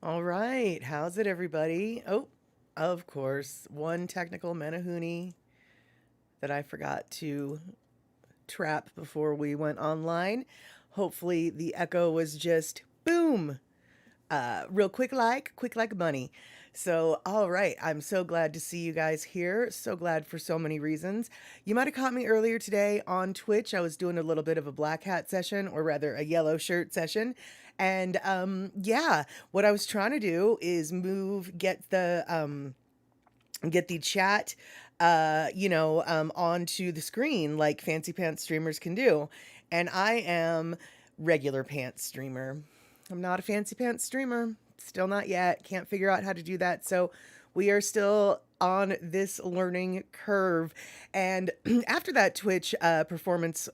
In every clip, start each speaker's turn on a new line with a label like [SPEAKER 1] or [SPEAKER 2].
[SPEAKER 1] All right, how's it, everybody? Oh, of course, one technical menahuni that I forgot to trap before we went online. Hopefully, the echo was just boom, real quick like money. So, all right, I'm so glad to see you guys here. So glad for so many reasons. You might have caught me earlier today on Twitch. I was doing a little bit of a black hat session, or rather, a yellow shirt session. And yeah, what I was trying to do is get the chat onto the screen like fancy pants streamers can do. And I am regular pants streamer. I'm not a fancy pants streamer. Still not yet. Can't figure out how to do that. So we are still on this learning curve. And after that Twitch performance,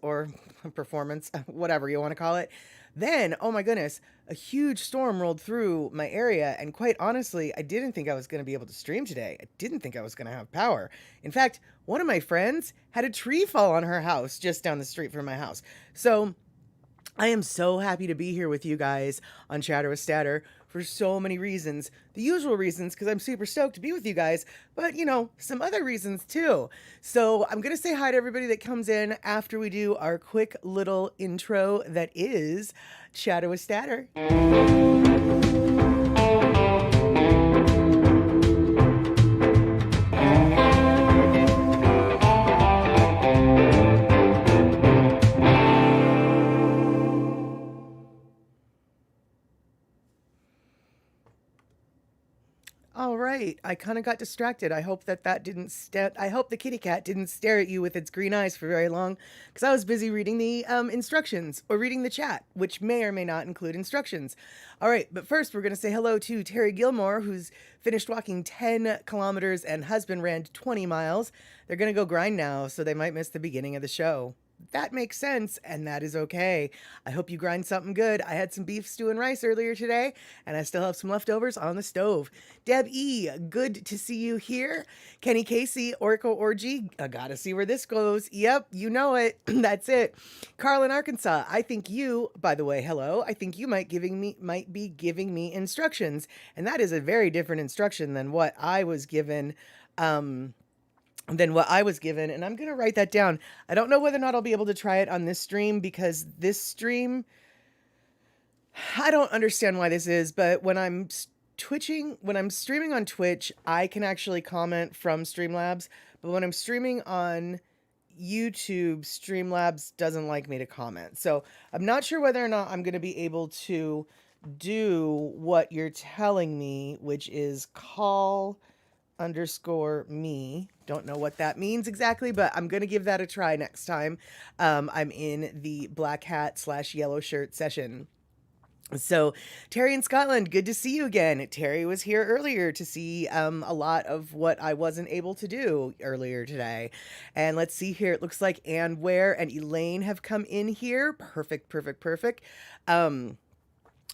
[SPEAKER 1] whatever you want to call it, then, oh my goodness, a huge storm rolled through my area. And quite honestly, I didn't think I was going to be able to stream today. I didn't think I was going to have power. In fact, one of my friends had a tree fall on her house just down the street from my house. So I am so happy to be here with you guys on Chatter with Statter for so many reasons. The usual reasons, because I'm super stoked to be with you guys, but some other reasons too. So I'm going to say hi to everybody that comes in after we do our quick little intro that is Chatter with Statter. All right, I kind of got distracted. I hope that didn't I hope the kitty cat didn't stare at you with its green eyes for very long, because I was busy reading the instructions or reading the chat, which may or may not include instructions. All right, but first we're gonna say hello to Terry Gilmore, who's finished walking 10 kilometers and husband ran 20 miles. They're gonna go grind now, so they might miss the beginning of the show. That makes sense, and that is okay. I hope you grind something good. I had some beef stew and rice earlier today, and I still have some leftovers on the stove. Deb E, good to see you here. Kenny Casey, Orca Orgy, I gotta see where this goes. Yep, you know it. That's it. Carl in Arkansas, I think you, by the way, hello. I think you might be giving me instructions, and that is a very different instruction than what I was given. And I'm going to write that down. I don't know whether or not I'll be able to try it on this stream, because this stream, I don't understand why this is, but when I'm streaming on Twitch, I can actually comment from Streamlabs, but when I'm streaming on YouTube, Streamlabs doesn't like me to comment. So I'm not sure whether or not I'm going to be able to do what you're telling me, which is call_me. Don't know what that means exactly, but I'm going to give that a try next time I'm in the black hat / yellow shirt session. So, Terry in Scotland, good to see you again. Terry was here earlier to see a lot of what I wasn't able to do earlier today. And let's see here. It looks like Ann Ware and Elaine have come in here. Perfect, perfect, perfect.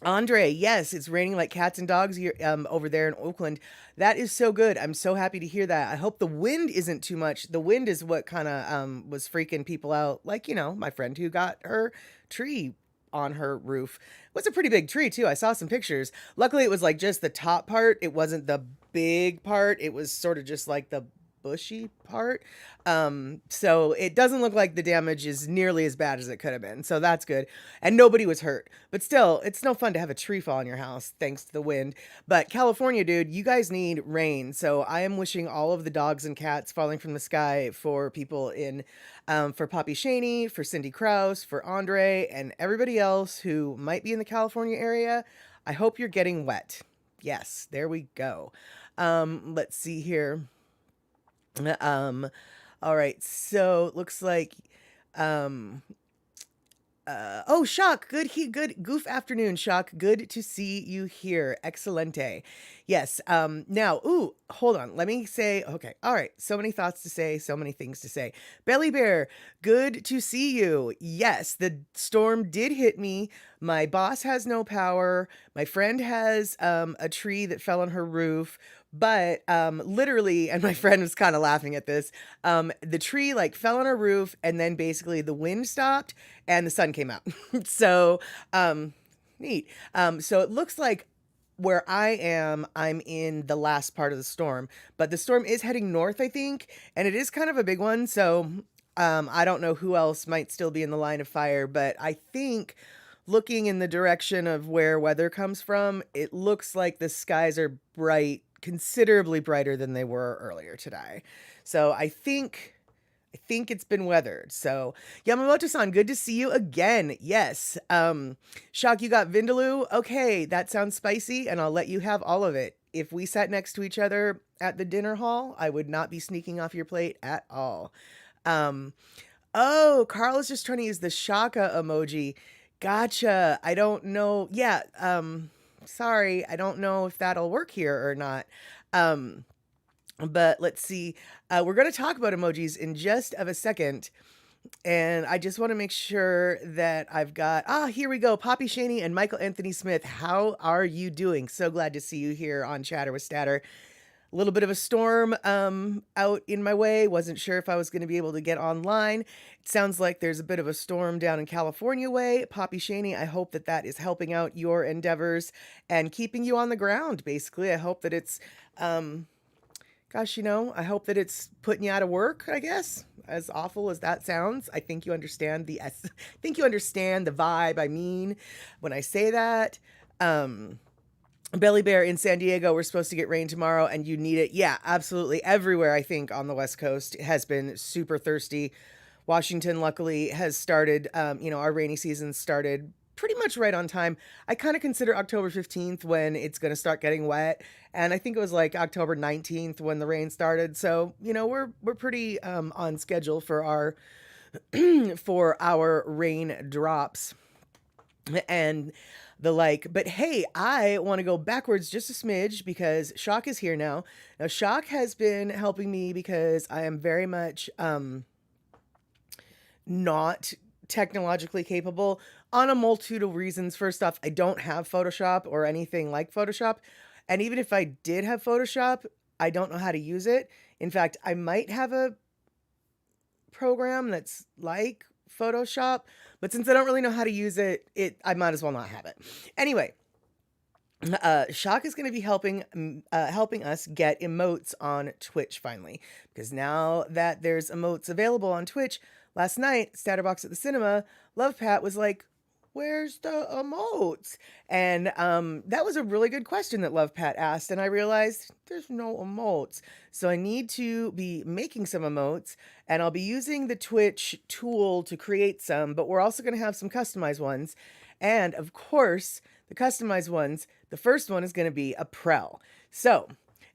[SPEAKER 1] Andre, yes, it's raining like cats and dogs here, over there in Oakland. That is so good. I'm so happy to hear that. I hope the wind isn't too much. The wind is what kind of was freaking people out. Like, my friend who got her tree on her roof. It was a pretty big tree, too. I saw some pictures. Luckily, it was like just the top part. It wasn't the big part. It was sort of just like the bushy part. So it doesn't look like the damage is nearly as bad as it could have been. So that's good. And nobody was hurt. But still, it's no fun to have a tree fall on your house thanks to the wind. But California, dude, you guys need rain. So I am wishing all of the dogs and cats falling from the sky for people for Poppy Shaney, for Cindy Krause, for Andre, and everybody else who might be in the California area. I hope you're getting wet. Yes, there we go. Let's see here. Um, all right, so it looks like, um, oh, Shock, good goof afternoon, Shock. Good to see you here. Excelente. Yes. Now, ooh, hold on. Let me say, okay. All right. So many thoughts to say, so many things to say. Belly Bear, good to see you. Yes, the storm did hit me. My boss has no power. My friend has a tree that fell on her roof. But literally, and my friend was kind of laughing at this, the tree like fell on her roof, and then basically the wind stopped and the sun came out. So neat. So it looks like where I am, I'm in the last part of the storm, but the storm is heading north, I think, and it is kind of a big one. So I don't know who else might still be in the line of fire, but I think looking in the direction of where weather comes from, it looks like the skies are bright, considerably brighter than they were earlier today. So I think it's been weathered. So Yamamoto-san, good to see you again. Yes. Shock, you got Vindaloo? Okay, that sounds spicy, and I'll let you have all of it. If we sat next to each other at the dinner hall, I would not be sneaking off your plate at all. Um, oh, Carl is just trying to use the Shaka emoji. Gotcha. I don't know. Yeah, sorry. I don't know if that'll work here or not. Um, but let's see. We're going to talk about emojis in just of a second. And I just want to make sure that I've got, here we go. Poppy Shaney and Michael Anthony Smith. How are you doing? So glad to see you here on Chatter with Statter. A little bit of a storm out in my way. Wasn't sure if I was going to be able to get online. It sounds like there's a bit of a storm down in California way. Poppy Shaney, I hope that that is helping out your endeavors and keeping you on the ground, basically. I hope that it's gosh, I hope that it's putting you out of work, I guess. As awful as that sounds, I think you understand I think you understand the vibe I mean when I say that. Belly Bear in San Diego, we're supposed to get rain tomorrow and you need it. Yeah, absolutely. Everywhere, I think, on the West Coast has been super thirsty. Washington, luckily, has started, our rainy season started pretty much right on time. I kind of consider October 15th when it's going to start getting wet. And I think it was like October 19th when the rain started. So, we're pretty on schedule for our for our rain drops and the like. But hey, I want to go backwards just a smidge because Shock is here now. Now, Shock has been helping me because I am very much not technologically capable on a multitude of reasons. First off, I don't have Photoshop or anything like Photoshop. And even if I did have Photoshop, I don't know how to use it. In fact, I might have a program that's like Photoshop, but since I don't really know how to use it, I might as well not have it. Anyway, Shock is going to be helping us get emotes on Twitch finally, because now that there's emotes available on Twitch, last night, Statterbox at the cinema, Love Pat was like, "Where's the emotes?" And that was a really good question that Love Pat asked, and I realized there's no emotes. So I need to be making some emotes, and I'll be using the Twitch tool to create some, but we're also going to have some customized ones. And of course, the customized ones, the first one is going to be a Prel. So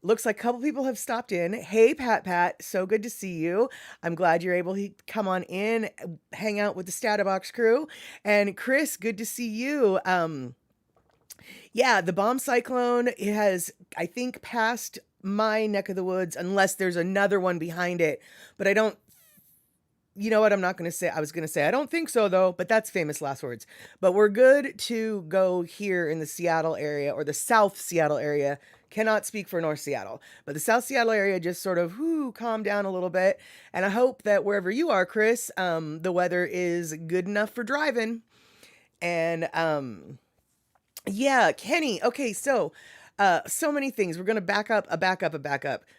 [SPEAKER 1] looks like a couple people have stopped in. Hey, Pat, so good to see you. I'm glad you're able to come on in, hang out with the Statterbox crew. And Chris, good to see you. Yeah, the bomb cyclone has, I think, passed my neck of the woods, unless there's another one behind it. But I don't, you know what, I'm not going to say, I was going to say, I don't think so though, but that's famous last words. But we're good to go here in the Seattle area, or the South Seattle area. Cannot speak for North Seattle, but the South Seattle area just sort of calmed down a little bit. And I hope that wherever you are, Chris, the weather is good enough for driving. And yeah, Kenny. Okay, so so many things. We're gonna back up.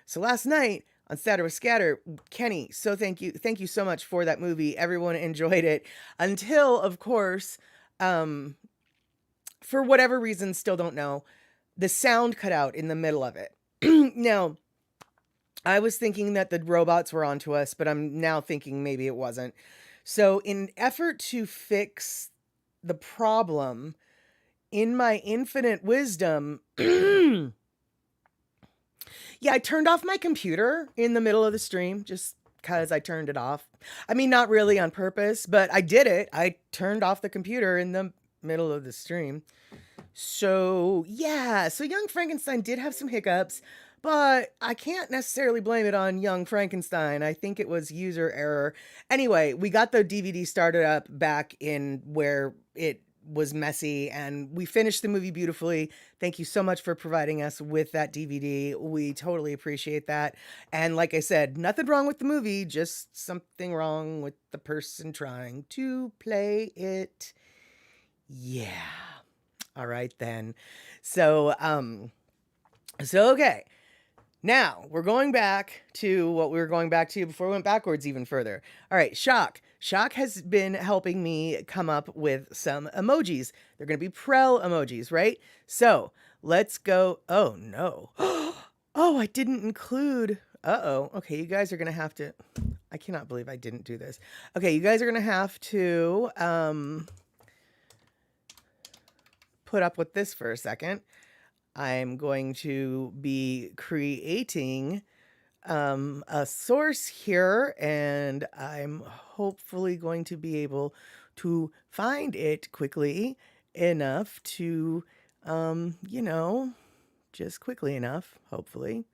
[SPEAKER 1] So last night on Saturday with Scatter, Kenny. So thank you so much for that movie. Everyone enjoyed it until, of course, for whatever reason, still don't know, the sound cut out in the middle of it. Now, I was thinking that the robots were onto us, but I'm now thinking maybe it wasn't. So in effort to fix the problem, in my infinite wisdom, yeah, I turned off my computer in the middle of the stream just because I turned it off. I mean, not really on purpose, but I did it. I turned off the computer in the middle of the stream. So, yeah, so Young Frankenstein did have some hiccups, but I can't necessarily blame it on Young Frankenstein. I think it was user error. Anyway, we got the DVD started up back in where it was messy, and we finished the movie beautifully. Thank you so much for providing us with that DVD. We totally appreciate that. And like I said, nothing wrong with the movie, just something wrong with the person trying to play it. Yeah. All right then. So, okay. Now we're going back to what we were going back to before we went backwards even further. All right, Shock. Shock has been helping me come up with some emojis. They're going to be Prel emojis, right? So let's go. Oh no. Oh, I didn't include. Uh-oh. Okay, you guys are going to have to. I cannot believe I didn't do this. Okay, you guys are going to have to put up with this for a second. I'm going to be creating a source here, and I'm hopefully going to be able to find it quickly enough to, just quickly enough, hopefully.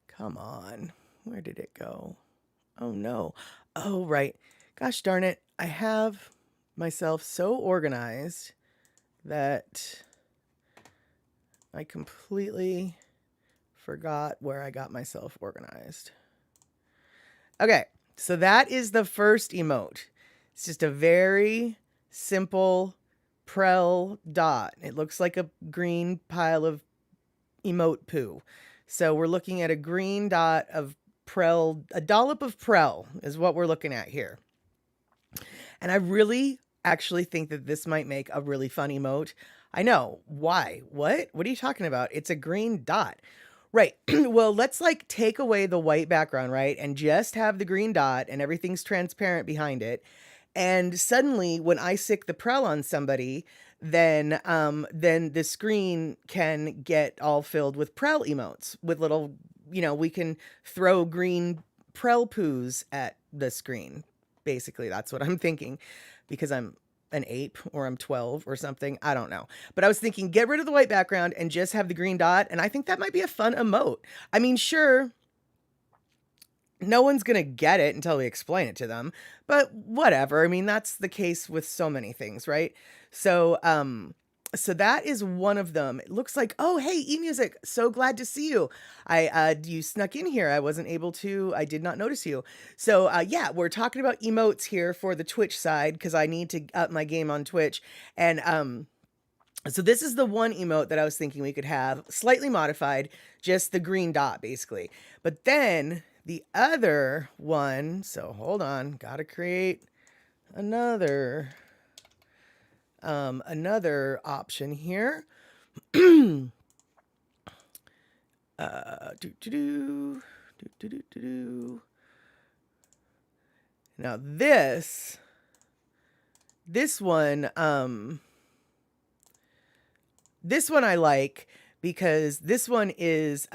[SPEAKER 1] Come on. Where did it go? Oh, no. Oh, right. Gosh darn it. I have myself so organized that I completely forgot where I got myself organized. Okay, so that is the first emote. It's just a very simple Prel dot. It looks like a green pile of emote poo. So we're looking at a green dot of Prel, a dollop of Prel is what we're looking at here. And I really actually think that this might make a really fun emote. I know. Why? What? What are you talking about? It's a green dot. Right. Well, let's like take away the white background, right? And just have the green dot and everything's transparent behind it. And suddenly when I sick the Prel on somebody, then the screen can get all filled with Prel emotes with little, we can throw green Prel poos at the screen. Basically, that's what I'm thinking, because I'm an ape or I'm 12 or something. I don't know. But I was thinking, get rid of the white background and just have the green dot. And I think that might be a fun emote. I mean, sure, no one's going to get it until we explain it to them, but whatever. I mean, that's the case with so many things, right? So, so that is one of them. It looks like, oh, hey, eMusic, so glad to see you. You snuck in here. I wasn't able to, I did not notice you. So, yeah, we're talking about emotes here for the Twitch side, because I need to up my game on Twitch. And, so this is the one emote that I was thinking we could have slightly modified, just the green dot basically. But then the other one, so hold on, gotta create another option here. Now this one, this one I like, because this one is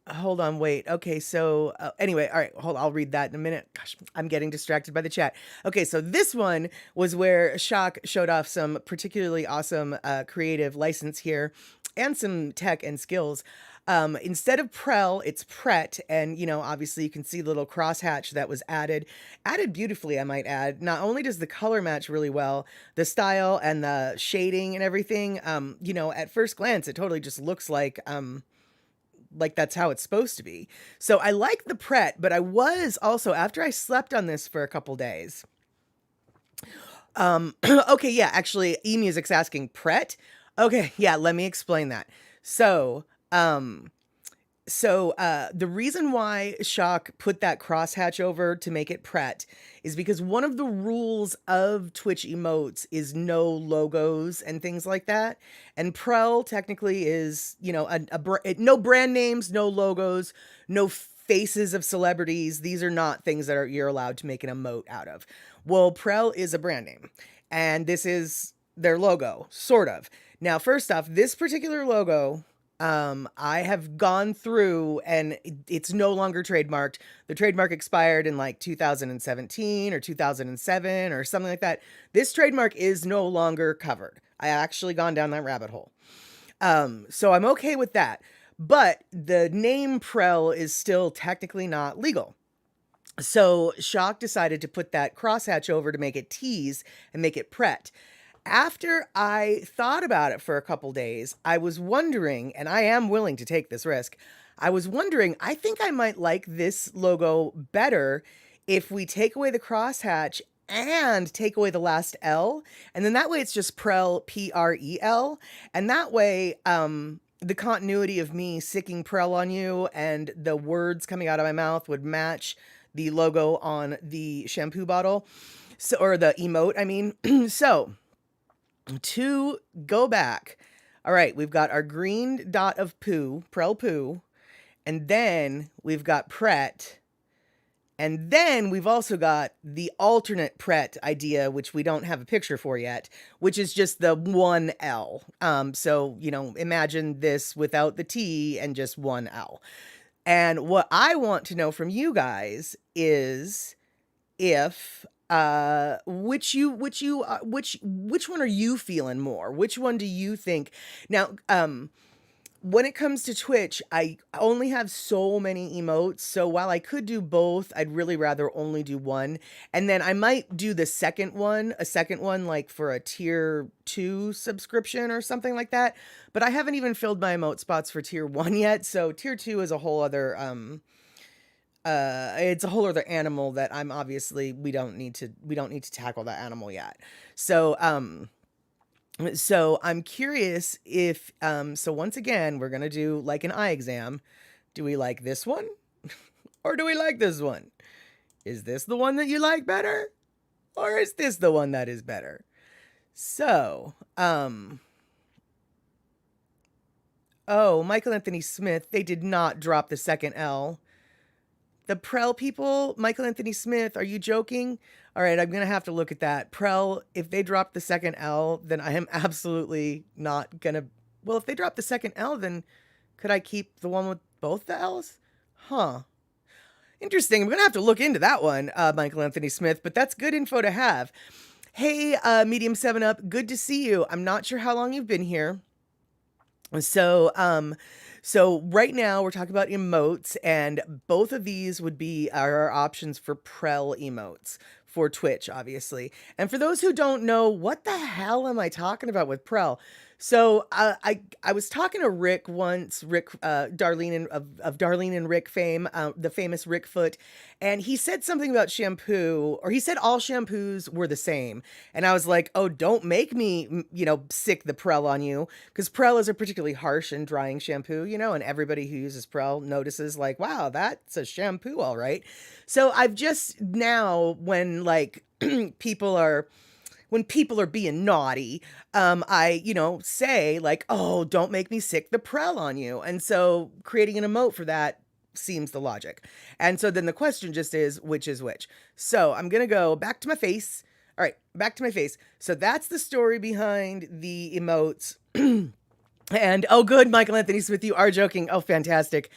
[SPEAKER 1] hold on, wait. Okay, so anyway, all right, hold. I'll read that in a minute. Gosh, I'm getting distracted by the chat. Okay, so this one was where Shock showed off some particularly awesome creative license here, and some tech and skills. Instead of Prel, it's Pret, and obviously you can see the little crosshatch that was added beautifully, I might add. Not only does the color match really well, the style and the shading and everything, at first glance it totally just looks like that's how it's supposed to be. So I like the Pret, but I was also, after I slept on this for a couple days. Okay, yeah, actually eMusic's asking Pret. Okay, yeah, let me explain that. So, the reason why Shock put that crosshatch over to make it Pret is because one of the rules of Twitch emotes is no logos and things like that. And Prel technically is, no brand names, no logos, no faces of celebrities. These are not things that you're allowed to make an emote out of. Well, Prel is a brand name, and this is their logo, sort of. Now, first off, this particular logo, I have gone through, and it's no longer trademarked. The trademark expired in like 2017 or 2007 or something like that. This trademark is no longer covered. I actually gone down that rabbit hole. So I'm okay with that. But the name Prel is still technically not legal. So Shock decided to put that crosshatch over to make it Tease and make it Pret. After I thought about it for a couple days, I was wondering, and I am willing to take this risk, I was wondering, I think I might like this logo better if we take away the crosshatch and take away the last L. And then that way it's just Prel, Prel. And that way, the continuity of me sicking Prel on you and the words coming out of my mouth would match the logo on the shampoo bottle. So, or the emote, I mean. So, to go back, all right, we've got our green dot of poo, Prel poo, and then we've got Pret, and then we've also got the alternate Pret idea, which we don't have a picture for yet, which is just the one L. So, you know, imagine this without the T and just one L. And what I want to know from you guys is if which one are you feeling more? Which one do you think? Now, when it comes to Twitch, I only have so many emotes, so while I could do both, I'd really rather only do one. And then I might do the second one, like for a tier 2 subscription or something like that. But I haven't even filled my emote spots for tier 1 yet, so tier 2 is a whole other it's a whole other animal that I'm obviously we don't need to tackle that animal yet. So I'm curious if so once again we're gonna do like an eye exam. Do we like this one or do we like this one? Is this the one that you like better, or is this the one that is better? So oh, Michael Anthony Smith, they did not drop the second L. The Prel people, Michael Anthony Smith, are you joking? All right, I'm going to have to look at that. Prel, if they drop the second L, then I am absolutely not going to... Well, if they drop the second L, then could I keep the one with both the L's? Huh. Interesting. I'm going to have to look into that one, Michael Anthony Smith, but that's good info to have. Hey, Medium 7 Up, good to see you. I'm not sure how long you've been here. So right now we're talking about emotes, and both of these would be our options for Prel emotes for Twitch, obviously. And for those who don't know, what the hell am I talking about with Prel? So I was talking to Rick once, Rick Darlene of Darlene and Rick fame, the famous Rick Foot, and he said something about shampoo, or he said all shampoos were the same. And I was like, oh, don't make me, sick the Prel on you, because Prel is a particularly harsh and drying shampoo, and everybody who uses Prel notices like, wow, that's a shampoo, all right. So I've just now, when like people are being naughty, I, say like, oh, don't make me sick the Prel on you. And so creating an emote for that seems the logic. And so then the question just is, which is which? So I'm going to go back to my face. All right, back to my face. So that's the story behind the emotes. And, oh, good, Michael Anthony Smith, you are joking. Oh, fantastic.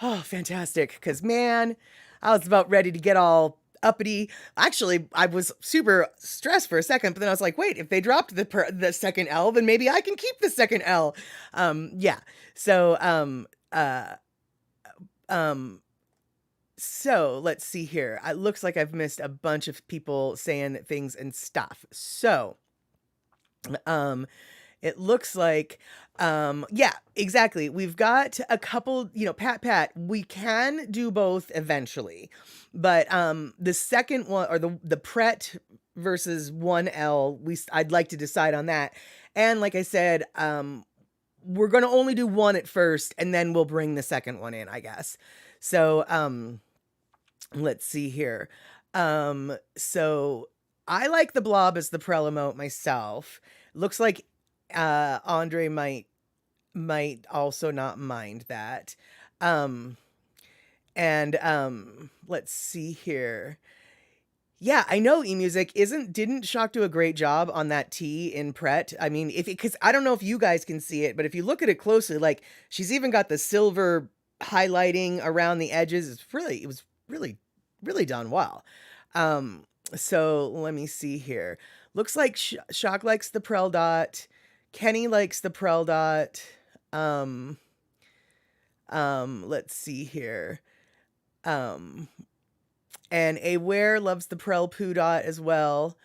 [SPEAKER 1] Oh, fantastic. Because, man, I was about ready to get all uppity. Actually, I was super stressed for a second, but then I was like, wait, if they dropped the second L, then maybe I can keep the second L. Yeah. So, so let's see here. It looks like I've missed a bunch of people saying things and stuff. So, it looks like, yeah, exactly. We've got a couple, pat, we can do both eventually, but, the second one, or the Pret versus 1L, I'd like to decide on that. And like I said, we're going to only do one at first, and then we'll bring the second one in, I guess. So, let's see here. So I like the blob as the Prel emote myself. Looks like Andre might also not mind that. Let's see here. Yeah, I know eMusic didn't Shock do a great job on that T in Pret. I mean, because I don't know if you guys can see it, but if you look at it closely, like she's even got the silver highlighting around the edges. It was really done well. So let me see here. Looks like Shock likes the Prel dot. Kenny likes the Prel dot. Let's see here. And Aware loves the Prel poo dot as well.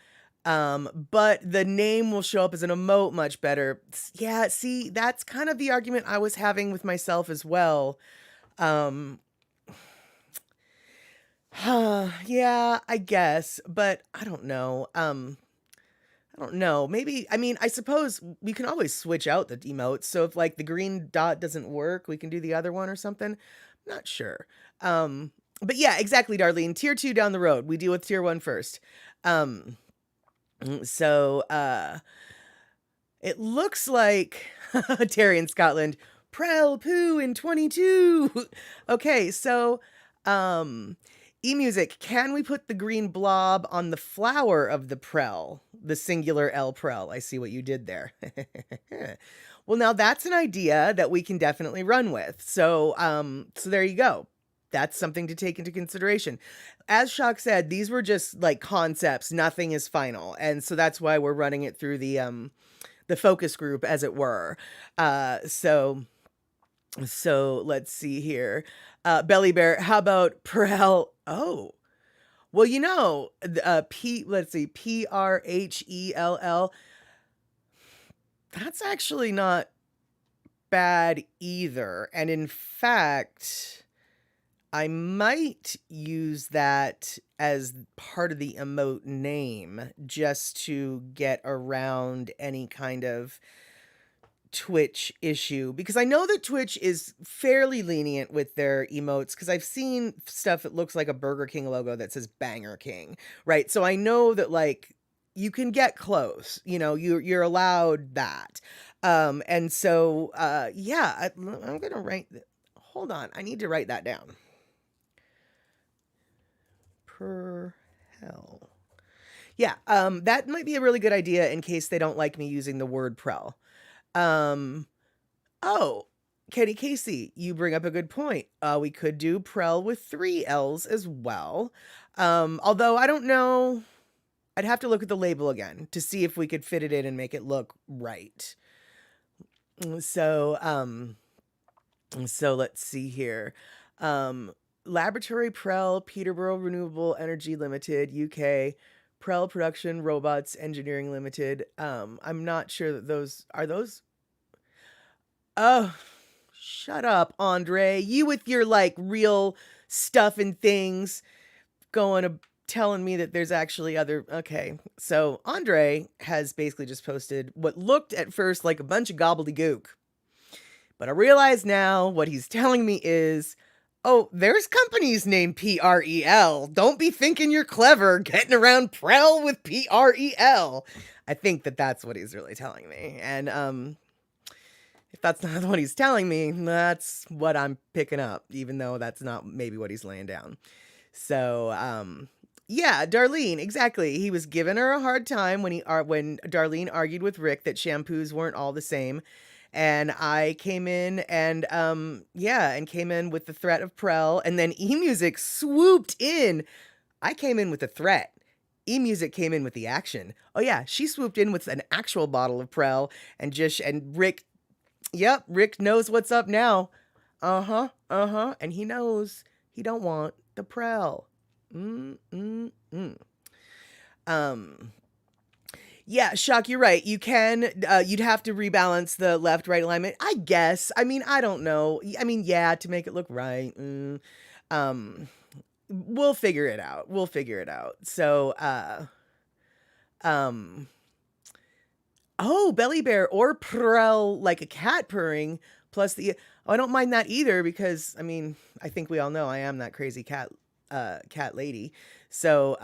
[SPEAKER 1] But the name will show up as an emote much better. Yeah, see, that's kind of the argument I was having with myself as well. Yeah, I guess, but I don't know. Maybe, I mean, I suppose we can always switch out the emotes. So if like the green dot doesn't work, we can do the other one or something. Not sure. But yeah, exactly, Darlene. Tier 2 down the road. We deal with tier 1 first. Um, so it looks like Terry in Scotland, Prel poo in 22. Okay, so um eMusic, can we put the green blob on the flower of the Prel? The singular L Prel. I see what you did there. Well, now that's an idea that we can definitely run with. So there you go. That's something to take into consideration. As Shock said, these were just like concepts, nothing is final. And so that's why we're running it through the focus group, as it were. So let's see here. Belly Bear, how about Prel? Oh, well, let's see, Prhell. That's actually not bad either. And in fact, I might use that as part of the emote name just to get around any kind of Twitch issue, because I know that Twitch is fairly lenient with their emotes, because I've seen stuff that looks like a Burger King logo that says Banger King, right? So I know that like you can get close, you're allowed that. And so yeah, I'm gonna hold on, I need to write that down. Per hell. Yeah, that might be a really good idea in case they don't like me using the word Prel. Um, oh, Kenny Casey, you bring up a good point. We could do Prel with 3 L's as well. Although I don't know, I'd have to look at the label again to see if we could fit it in and make it look right. So let's see here. Laboratory Prel, Peterborough Renewable Energy Limited, UK, Prel Production Robots Engineering Limited. I'm not sure that those. Oh, shut up, Andre. You with your like real stuff and things telling me that there's actually other. Okay. So Andre has basically just posted what looked at first like a bunch of gobbledygook. But I realize now what he's telling me is, oh, there's companies named Prel. Don't be thinking you're clever getting around Prel with Prel. I think that that's what he's really telling me. And if that's not what he's telling me, that's what I'm picking up, even though that's not maybe what he's laying down. So, yeah, Darlene, exactly. He was giving her a hard time when Darlene argued with Rick that shampoos weren't all the same. And I came in and came in with the threat of Prel, and then eMusic swooped in. I came in with the threat. eMusic came in with the action. Oh yeah, she swooped in with an actual bottle of Prel, and Rick. Yep, Rick knows what's up now. And he knows he don't want the Prel. Yeah, Shock, you're right. You'd have to rebalance the left-right alignment, I guess. I mean, I don't know. I mean, yeah, to make it look right. We'll figure it out. So, oh, Belly Bear or Prel, like a cat purring, plus I don't mind that either, because, I mean, I think we all know I am that crazy cat lady. So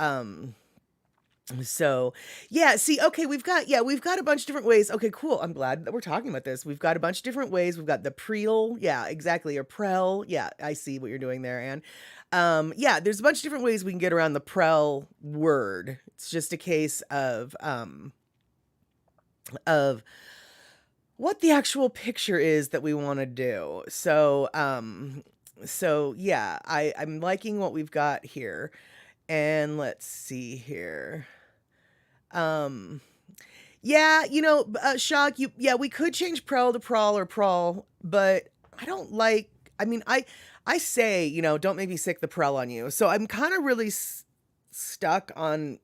[SPEAKER 1] yeah, see, okay, we've got a bunch of different ways. Okay, cool. I'm glad that we're talking about this. We've got a bunch of different ways. We've got the Prel, yeah, exactly, or Prel. Yeah, I see what you're doing there, Anne. Yeah, there's a bunch of different ways we can get around the Prel word. It's just a case of what the actual picture is that we want to do. So yeah, I'm liking what we've got here. And let's see here. Yeah, Shock, we could change Prel to Prawl or Prawl, but I don't like, I mean, I say, don't make me sick the Prel on you. So I'm kind of really stuck on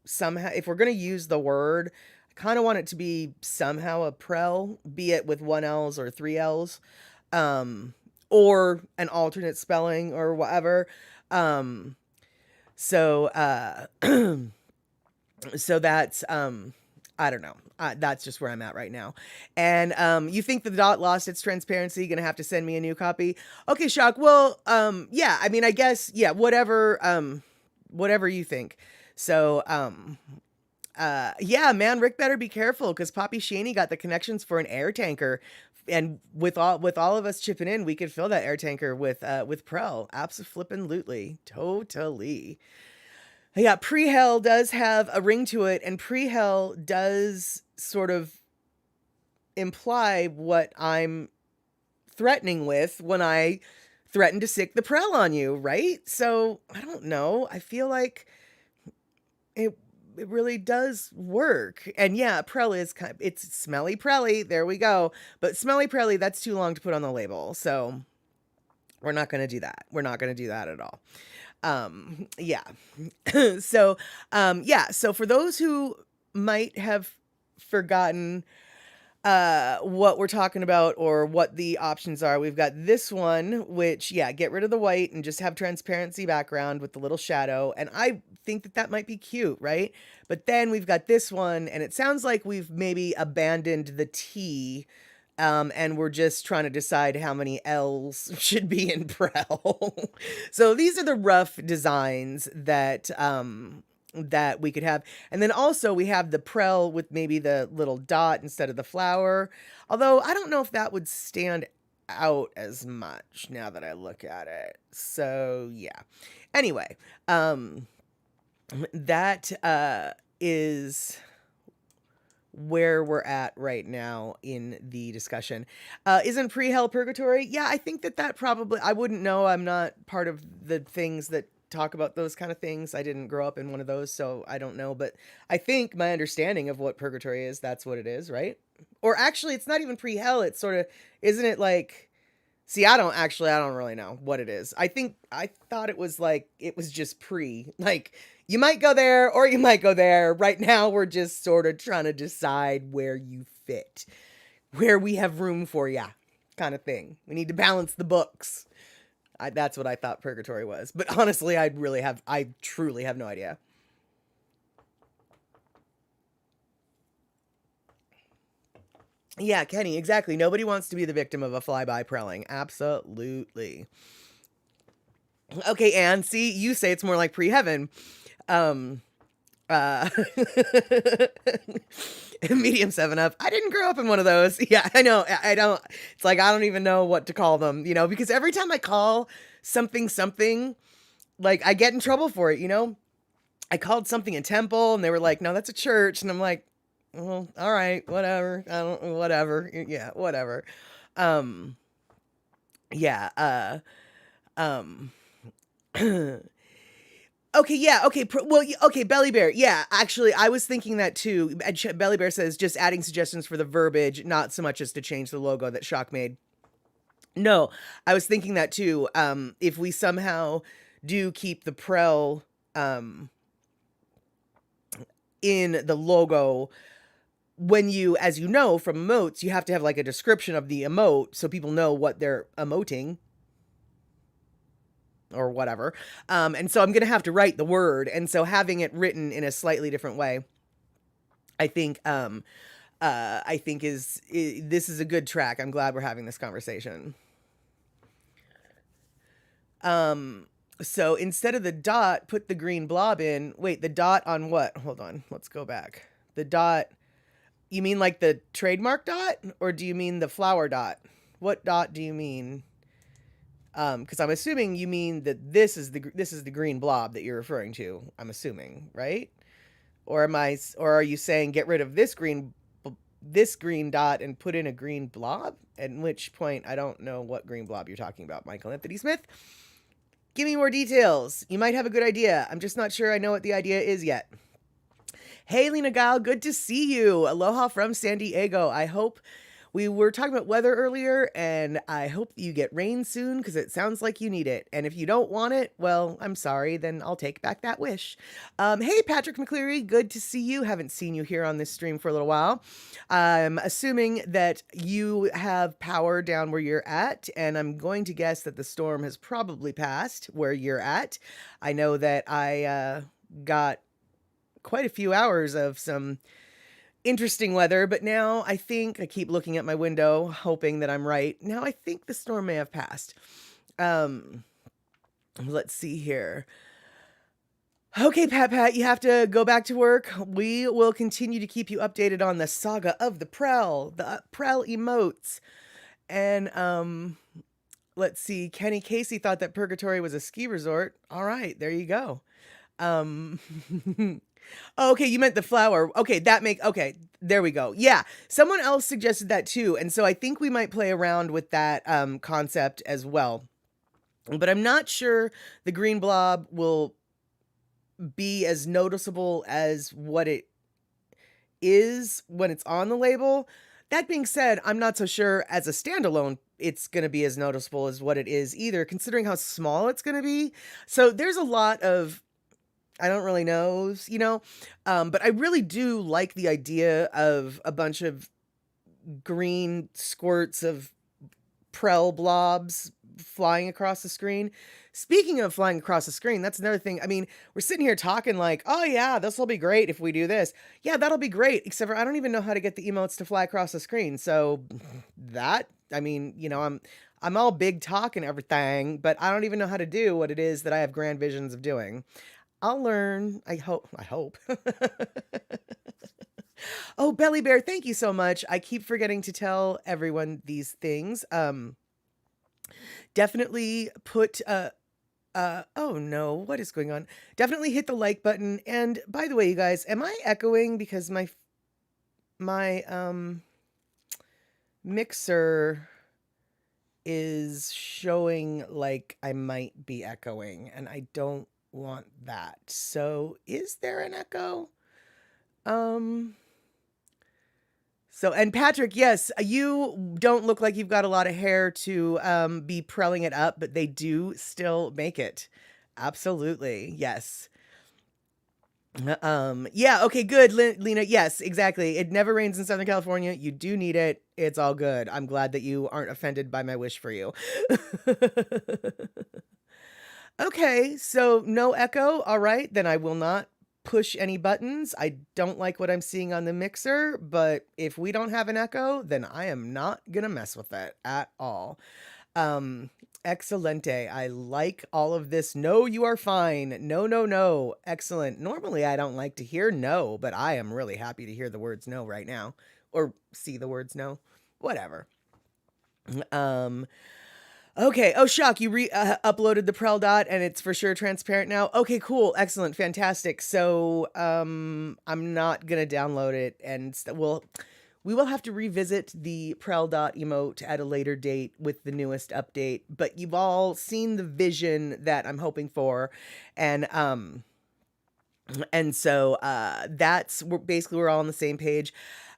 [SPEAKER 1] somehow, if we're going to use the word, I kind of want it to be somehow a Prel, be it with 1 L's or 3 L's, or an alternate spelling or whatever. So, so that's, I don't know. That's just where I'm at right now. And you think the dot lost its transparency? Gonna have to send me a new copy. Okay, Shock. Well, yeah. I mean, I guess, yeah. Whatever, whatever you think. So, yeah, man, Rick better be careful because Poppy Shaney got the connections for an air tanker, and with all of us chipping in, we could fill that air tanker with Prel. Abso-flippin'-lutely, totally. Yeah, pre-hell does have a ring to it, and pre-hell does sort of imply what I'm threatening with when I threaten to sick the Prel on you, right? So I don't know. I feel like it it really does work. And yeah, Prel is it's smelly Prelly. There we go. But smelly Prelly, that's too long to put on the label. So we're not going to do that. We're not going to do that at all. Yeah. So, yeah. So for those who might have forgotten what we're talking about or what the options are, we've got this one, which, yeah, get rid of the white and just have transparency background with the little shadow. And I think that that might be cute, right? But then we've got this one, and it sounds like we've maybe abandoned the T, and we're just trying to decide how many L's should be in Prel. So these are the rough designs that that we could have. And then also we have the Prel with maybe the little dot instead of the flower. Although I don't know if that would stand out as much now that I look at it. So yeah. Anyway, that is where we're at right now in the discussion. Isn't pre-hell purgatory? Yeah, I think that that probably, I wouldn't know. I'm not part of the things that talk about those kind of things. I didn't grow up in one of those, so I don't know. But I think my understanding of what purgatory is, that's what it is, right? Or actually, it's not even pre-hell. It's sort of, isn't it like, see, I don't really know what it is. I thought it was like, it was just like, you might go there or you might go there. Right now, we're just sort of trying to decide where you fit, where we have room for ya, kind of thing. We need to balance the books. That's what I thought purgatory was. But honestly, I truly have no idea. Yeah, Kenny, exactly. Nobody wants to be the victim of a flyby prelling. Absolutely. Okay, Anne, see, you say it's more like pre-heaven. Um, uh, medium 7 up. I didn't grow up in one of those. Yeah, I know. I don't, it's like, I don't even know what to call them, because every time I call something, like I get in trouble for it. I called something a temple and they were like, no, that's a church. And I'm like, well, all right, whatever. I don't, whatever. Yeah, whatever. Um, yeah, um, okay, yeah, okay, well, okay, Belly Bear, yeah, actually, I was thinking that too. Belly Bear says just adding suggestions for the verbiage, not so much as to change the logo that Shock made. No, I was thinking that too. If we somehow do keep the Prel in the logo, when you, as you know from emotes, you have to have like a description of the emote so people know what they're emoting or whatever. And so I'm going to have to write the word. And so having it written in a slightly different way, I think, this is a good track. I'm glad we're having this conversation. So instead of the dot, put the green blob in. Wait, the dot on what? Hold on. Let's go back. The dot, you mean like the trademark dot? Or do you mean the flower dot? What dot do you mean? Because I'm assuming you mean that this is the green blob that you're referring to. I'm assuming, right? Or are you saying get rid of this green dot and put in a green blob? At which point, I don't know what green blob you're talking about, Michael Anthony Smith. Give me more details. You might have a good idea. I'm just not sure I know what the idea is yet. Hey, Lena Gile, good to see you. Aloha from San Diego. I hope We were talking about weather earlier, and I hope you get rain soon because it sounds like you need it. And if you don't want it, well, I'm sorry, then I'll take back that wish. Hey, Patrick McCleary, good to see you. Haven't seen you here on this stream for a little while. I'm assuming that you have power down where you're at, and I'm going to guess that the storm has probably passed where you're at. I know that I got quite a few hours of some interesting weather, but now I think I keep looking at my window, hoping that I'm right. Now I think the storm may have passed. Let's see here. Okay, Pat, you have to go back to work. We will continue to keep you updated on the saga of the Prel emotes. And let's see. Kenny Casey thought that Purgatory was a ski resort. All right, there you go. Okay, you meant the flower. Okay, okay, there we go. Yeah, someone else suggested that too, and so I think we might play around with that concept as well. But I'm not sure the green blob will be as noticeable as what it is when it's on the label. That being said, I'm not so sure as a standalone it's going to be as noticeable as what it is either, considering how small it's going to be. So there's a lot of I don't really know, but I really do like the idea of a bunch of green squirts of Prel blobs flying across the screen. Speaking of flying across the screen, that's another thing. I mean, we're sitting here talking like, oh yeah, this will be great if we do this. Yeah, that'll be great, except for I don't even know how to get the emotes to fly across the screen. So I'm all big talk and everything, but I don't even know how to do what it is that I have grand visions of doing. I'll learn. I hope. Oh, Belly Bear, thank you so much. I keep forgetting to tell everyone these things. Definitely put oh no, what is going on? Definitely hit the like button. And by the way, you guys, am I echoing because my mixer is showing like I might be echoing, and I don't want that. So is there an echo? So, and Patrick, yes, you don't look like you've got a lot of hair to be prelling it up, but they do still make it. Absolutely. Yes. Yeah, okay, good, Lena. Yes, exactly. It never rains in Southern California. You do need it. It's all good. I'm glad that you aren't offended by my wish for you. Okay, so no echo. All right, then I will not push any buttons. I don't like what I'm seeing on the mixer, but if we don't have an echo, then I am not gonna mess with it at all. Excelente. I like all of this. No, you are fine. No, no, no. Excellent. Normally I don't like to hear no, but I am really happy to hear the words no right now, or see the words no. Whatever. Okay. Oh, shock. You uploaded the Prel dot and it's for sure transparent now. Okay, cool. Excellent. Fantastic. So, I'm not going to download it, and we will have to revisit the Prel dot emote at a later date with the newest update, but you've all seen the vision that I'm hoping for. And so, we're all on the same page.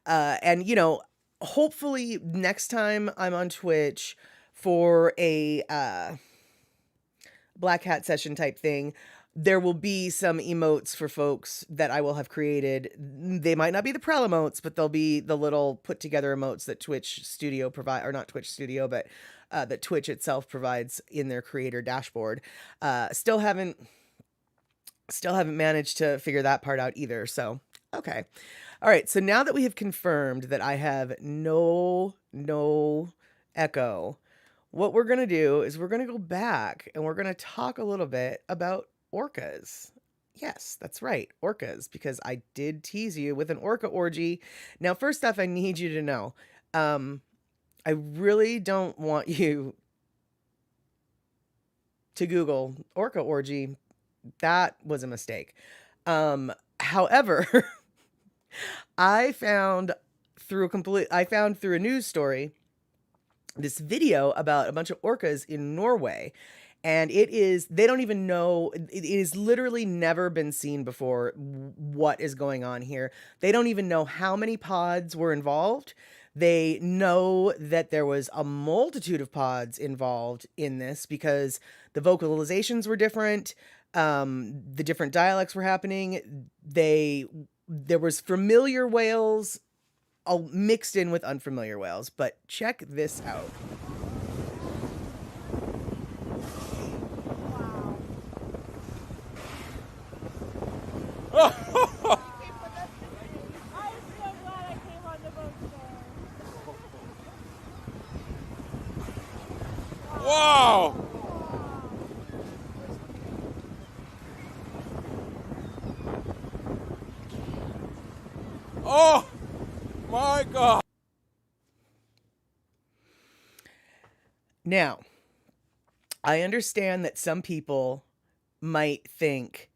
[SPEAKER 1] And hopefully next time I'm on Twitch for a Black Hat session type thing, there will be some emotes for folks that I will have created. They might not be the Prel emotes, but they'll be the little put together emotes that Twitch Studio provide, or not Twitch Studio, but that Twitch itself provides in their creator dashboard. Still haven't managed to figure that part out either. So, okay. All right. So now that we have confirmed that I have no echo, what we're going to do is we're going to go back and we're going to talk a little bit about orcas. Yes, that's right. Orcas, because I did tease you with an orca orgy. Now, first off, I need you to know, I really don't want you to Google orca orgy. That was a mistake. However, I found through a news story this video about a bunch of orcas in Norway, and they don't even know, it is literally never been seen before what is going on here. They don't even know how many pods were involved. They know that there was a multitude of pods involved in this because the vocalizations were different, the different dialects were happening. There was familiar whales mixed in with unfamiliar whales. But check this out.
[SPEAKER 2] Wow! Oh my God!
[SPEAKER 1] Now, I understand that some people might think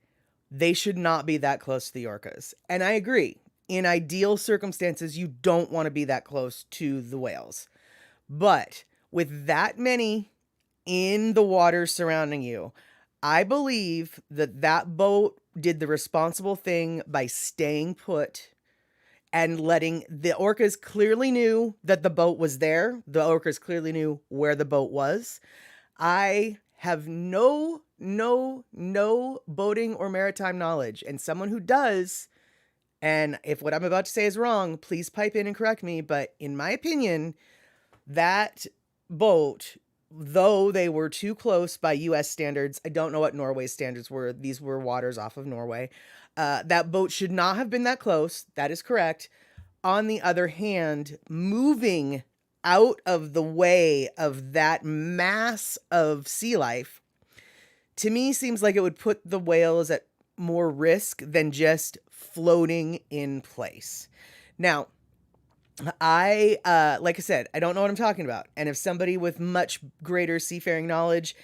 [SPEAKER 1] they should not be that close to the orcas. And I agree. In ideal circumstances, you don't want to be that close to the whales. But with that many in the water surrounding you, I believe that that boat did the responsible thing by staying put and letting the orcas clearly knew that the boat was there. The orcas clearly knew where the boat was. I have no boating or maritime knowledge. And someone who does, and if what I'm about to say is wrong, please pipe in and correct me. But in my opinion, that boat, though they were too close by US standards, I don't know what Norway's standards were. These were waters off of Norway. That boat should not have been that close. That is correct. On the other hand, moving out of the way of that mass of sea life, to me, seems like it would put the whales at more risk than just floating in place. Now, like I said, I don't know what I'm talking about. And if somebody with much greater seafaring knowledge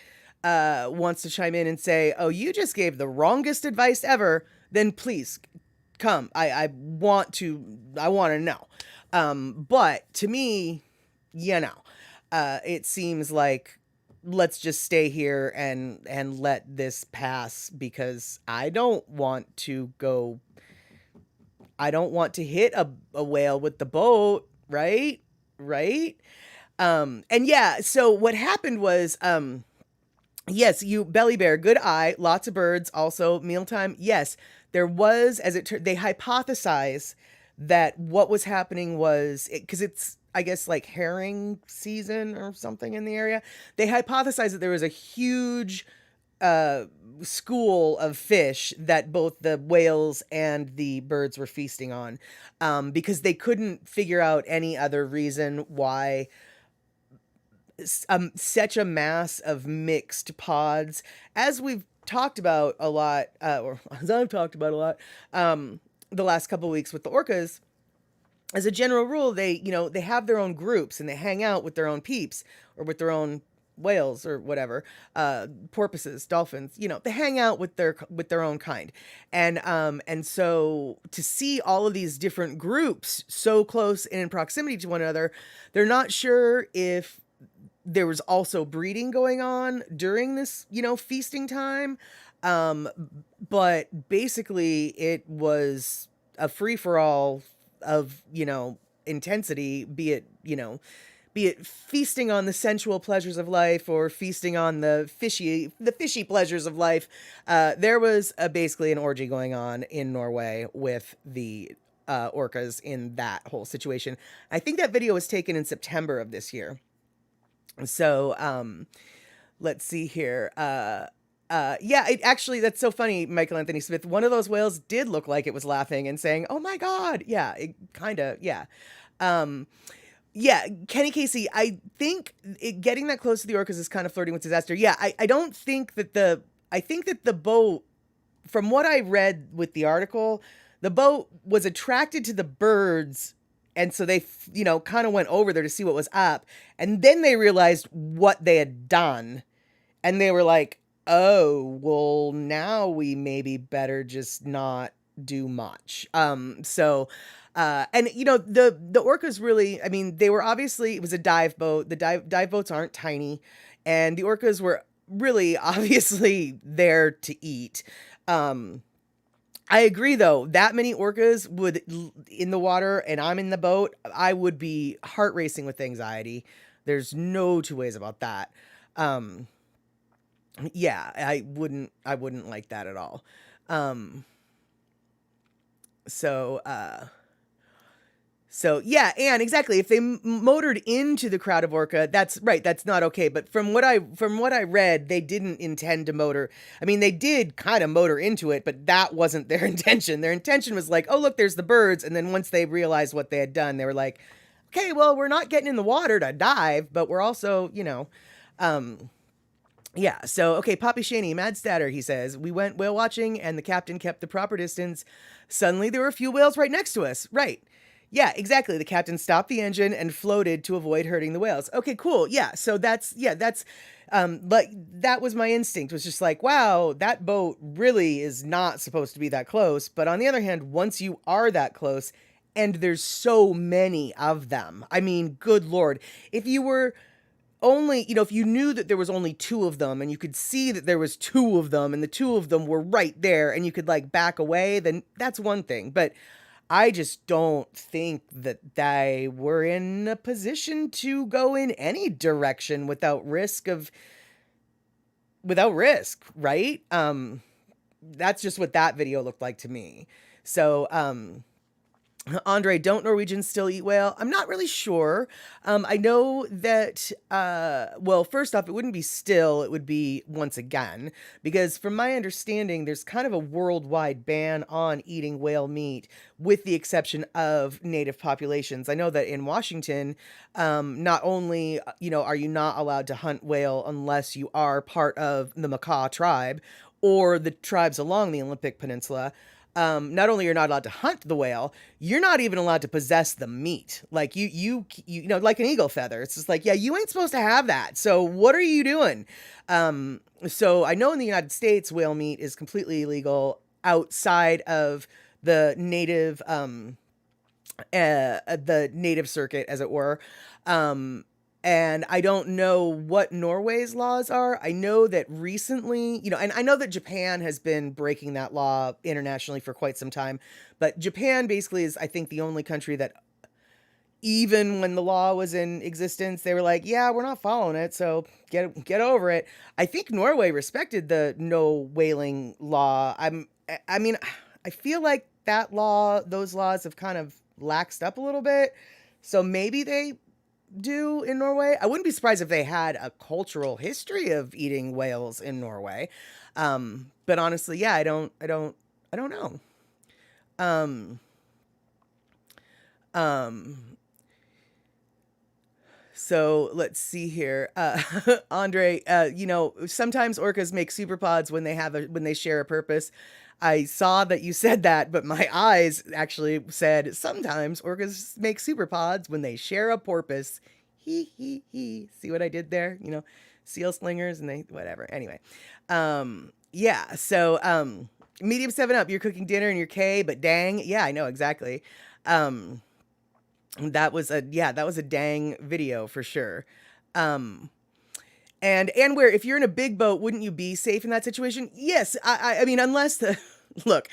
[SPEAKER 1] wants to chime in and say, oh, you just gave the wrongest advice ever, then please come. I want to know. But to me, it seems like let's just stay here and let this pass, because I don't want to hit a whale with the boat, right? And yeah, so what happened was, yes, you belly bear, good eye, lots of birds, also mealtime. Yes, there was, they hypothesize that what was happening was, because it's, I guess, like herring season or something in the area. They hypothesize that there was a huge school of fish that both the whales and the birds were feasting on, because they couldn't figure out any other reason why such a mass of mixed pods, as we've talked about a lot, or as I've talked about a lot, the last couple of weeks with the orcas. As a general rule, they have their own groups and they hang out with their own peeps or with their own whales or whatever, porpoises, dolphins, they hang out with their own kind. And so to see all of these different groups so close and in proximity to one another, they're not sure if there was also breeding going on during this, feasting time. But basically it was a free for all of, intensity, be it feasting on the sensual pleasures of life or feasting on the fishy pleasures of life. There was basically an orgy going on in Norway with the orcas in that whole situation. I think that video was taken in September of this year. So let's see here. It actually, that's so funny, Michael Anthony Smith. One of those whales did look like it was laughing and saying, "Oh my God." Yeah, it kind of, yeah. Kenny Casey, I think getting that close to the orcas is kind of flirting with disaster. Yeah, I don't think that I think that the boat, from what I read with the article, the boat was attracted to the birds. And so they, kind of went over there to see what was up. And then they realized what they had done. And they were like, oh, well, now we maybe better just not do much. And the orcas really, I mean, they were obviously, it was a dive boat. The dive boats aren't tiny, and the orcas were really obviously there to eat. I agree though. That many orcas would in the water and I'm in the boat, I would be heart racing with anxiety. There's no two ways about that. Um yeah, I wouldn't like that at all. Um so uh so yeah, and exactly, if they motored into the crowd of orca, that's right. That's not okay. But from what I read, they didn't intend to motor. I mean, they did kind of motor into it, but that wasn't their intention. Their intention was like, oh look, there's the birds. And then once they realized what they had done, they were like, okay, well, we're not getting in the water to dive, but we're also, um, yeah. So okay, Poppy Shaney, Mad Statter, he says we went whale watching, and the captain kept the proper distance. Suddenly, there were a few whales right next to us. Right. Yeah, exactly. The captain stopped the engine and floated to avoid hurting the whales. Okay, cool. Yeah, so that's like that was my instinct, was just like, wow, that boat really is not supposed to be that close. But on the other hand, once you are that close, and there's so many of them, I mean, good lord, if you were only, if you knew that there was only two of them and you could see that there was two of them and the two of them were right there and you could like back away, then that's one thing. But I just don't think that they were in a position to go in any direction without risk, right? That's just what that video looked like to me. So, Andre, don't Norwegians still eat whale? I'm not really sure. I know that, well, first off, it wouldn't be still, it would be once again, because from my understanding, there's kind of a worldwide ban on eating whale meat, with the exception of native populations. I know that in Washington, not only, are you not allowed to hunt whale unless you are part of the Makah tribe or the tribes along the Olympic Peninsula. Not only you're not allowed to hunt the whale, you're not even allowed to possess the meat. Like like an eagle feather. It's just like, yeah, you ain't supposed to have that. So what are you doing? So I know in the United States, whale meat is completely illegal outside of the native circuit, as it were. And I don't know what Norway's laws are. I know that recently, and I know that Japan has been breaking that law internationally for quite some time. But Japan basically is, I think, the only country that, even when the law was in existence, they were like, yeah, we're not following it, so get over it. I think Norway respected the no whaling law. I mean, I feel like those laws have kind of laxed up a little bit. So maybe they do in Norway. I wouldn't be surprised if they had a cultural history of eating whales in Norway. But honestly, yeah, I don't know. Um, um, so let's see here. Andre, sometimes orcas make superpods when they share a purpose. I saw that you said that, but my eyes actually said sometimes orcas make superpods when they share a porpoise. He he he. See what I did there? Seal slingers and they whatever. Anyway, yeah. So medium 7 Up. You're cooking dinner in your K, but dang, yeah, I know exactly. Um, that was a dang video for sure. Um, and where, if you're in a big boat, wouldn't you be safe in that situation? Yes. I mean, unless the look,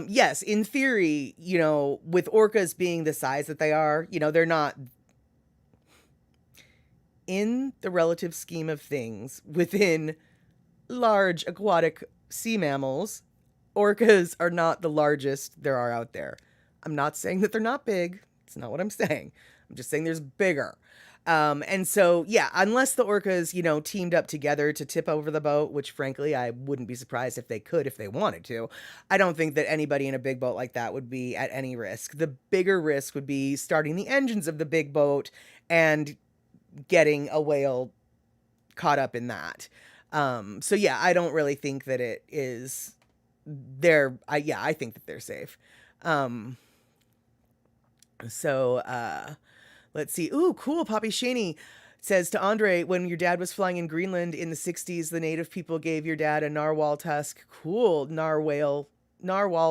[SPEAKER 1] yes, in theory, with orcas being the size that they are, they're not, in the relative scheme of things, within large aquatic sea mammals, orcas are not the largest there are out there. I'm not saying that they're not big. It's not what I'm saying. I'm just saying there's bigger. And so, yeah, unless the orcas, teamed up together to tip over the boat, which frankly, I wouldn't be surprised if they could, if they wanted to. I don't think that anybody in a big boat like that would be at any risk. The bigger risk would be starting the engines of the big boat and getting a whale caught up in that. So yeah, I don't really think that it is I think that they're safe. Um, so let's see. Ooh, cool. Poppy Shaney says to Andre, when your dad was flying in Greenland in the 60s, the native people gave your dad a narwhal tusk. Cool. Narwhal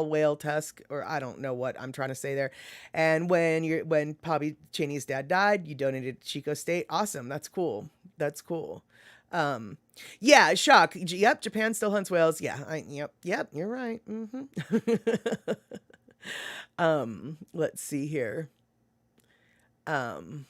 [SPEAKER 1] whale tusk, or I don't know what I'm trying to say there. And when Poppy Cheney's dad died, you donated to Chico State. Awesome. That's cool. That's cool. Yeah, shock. Yep, Japan still hunts whales. Yeah, yep, you're right. Let's see here. Um,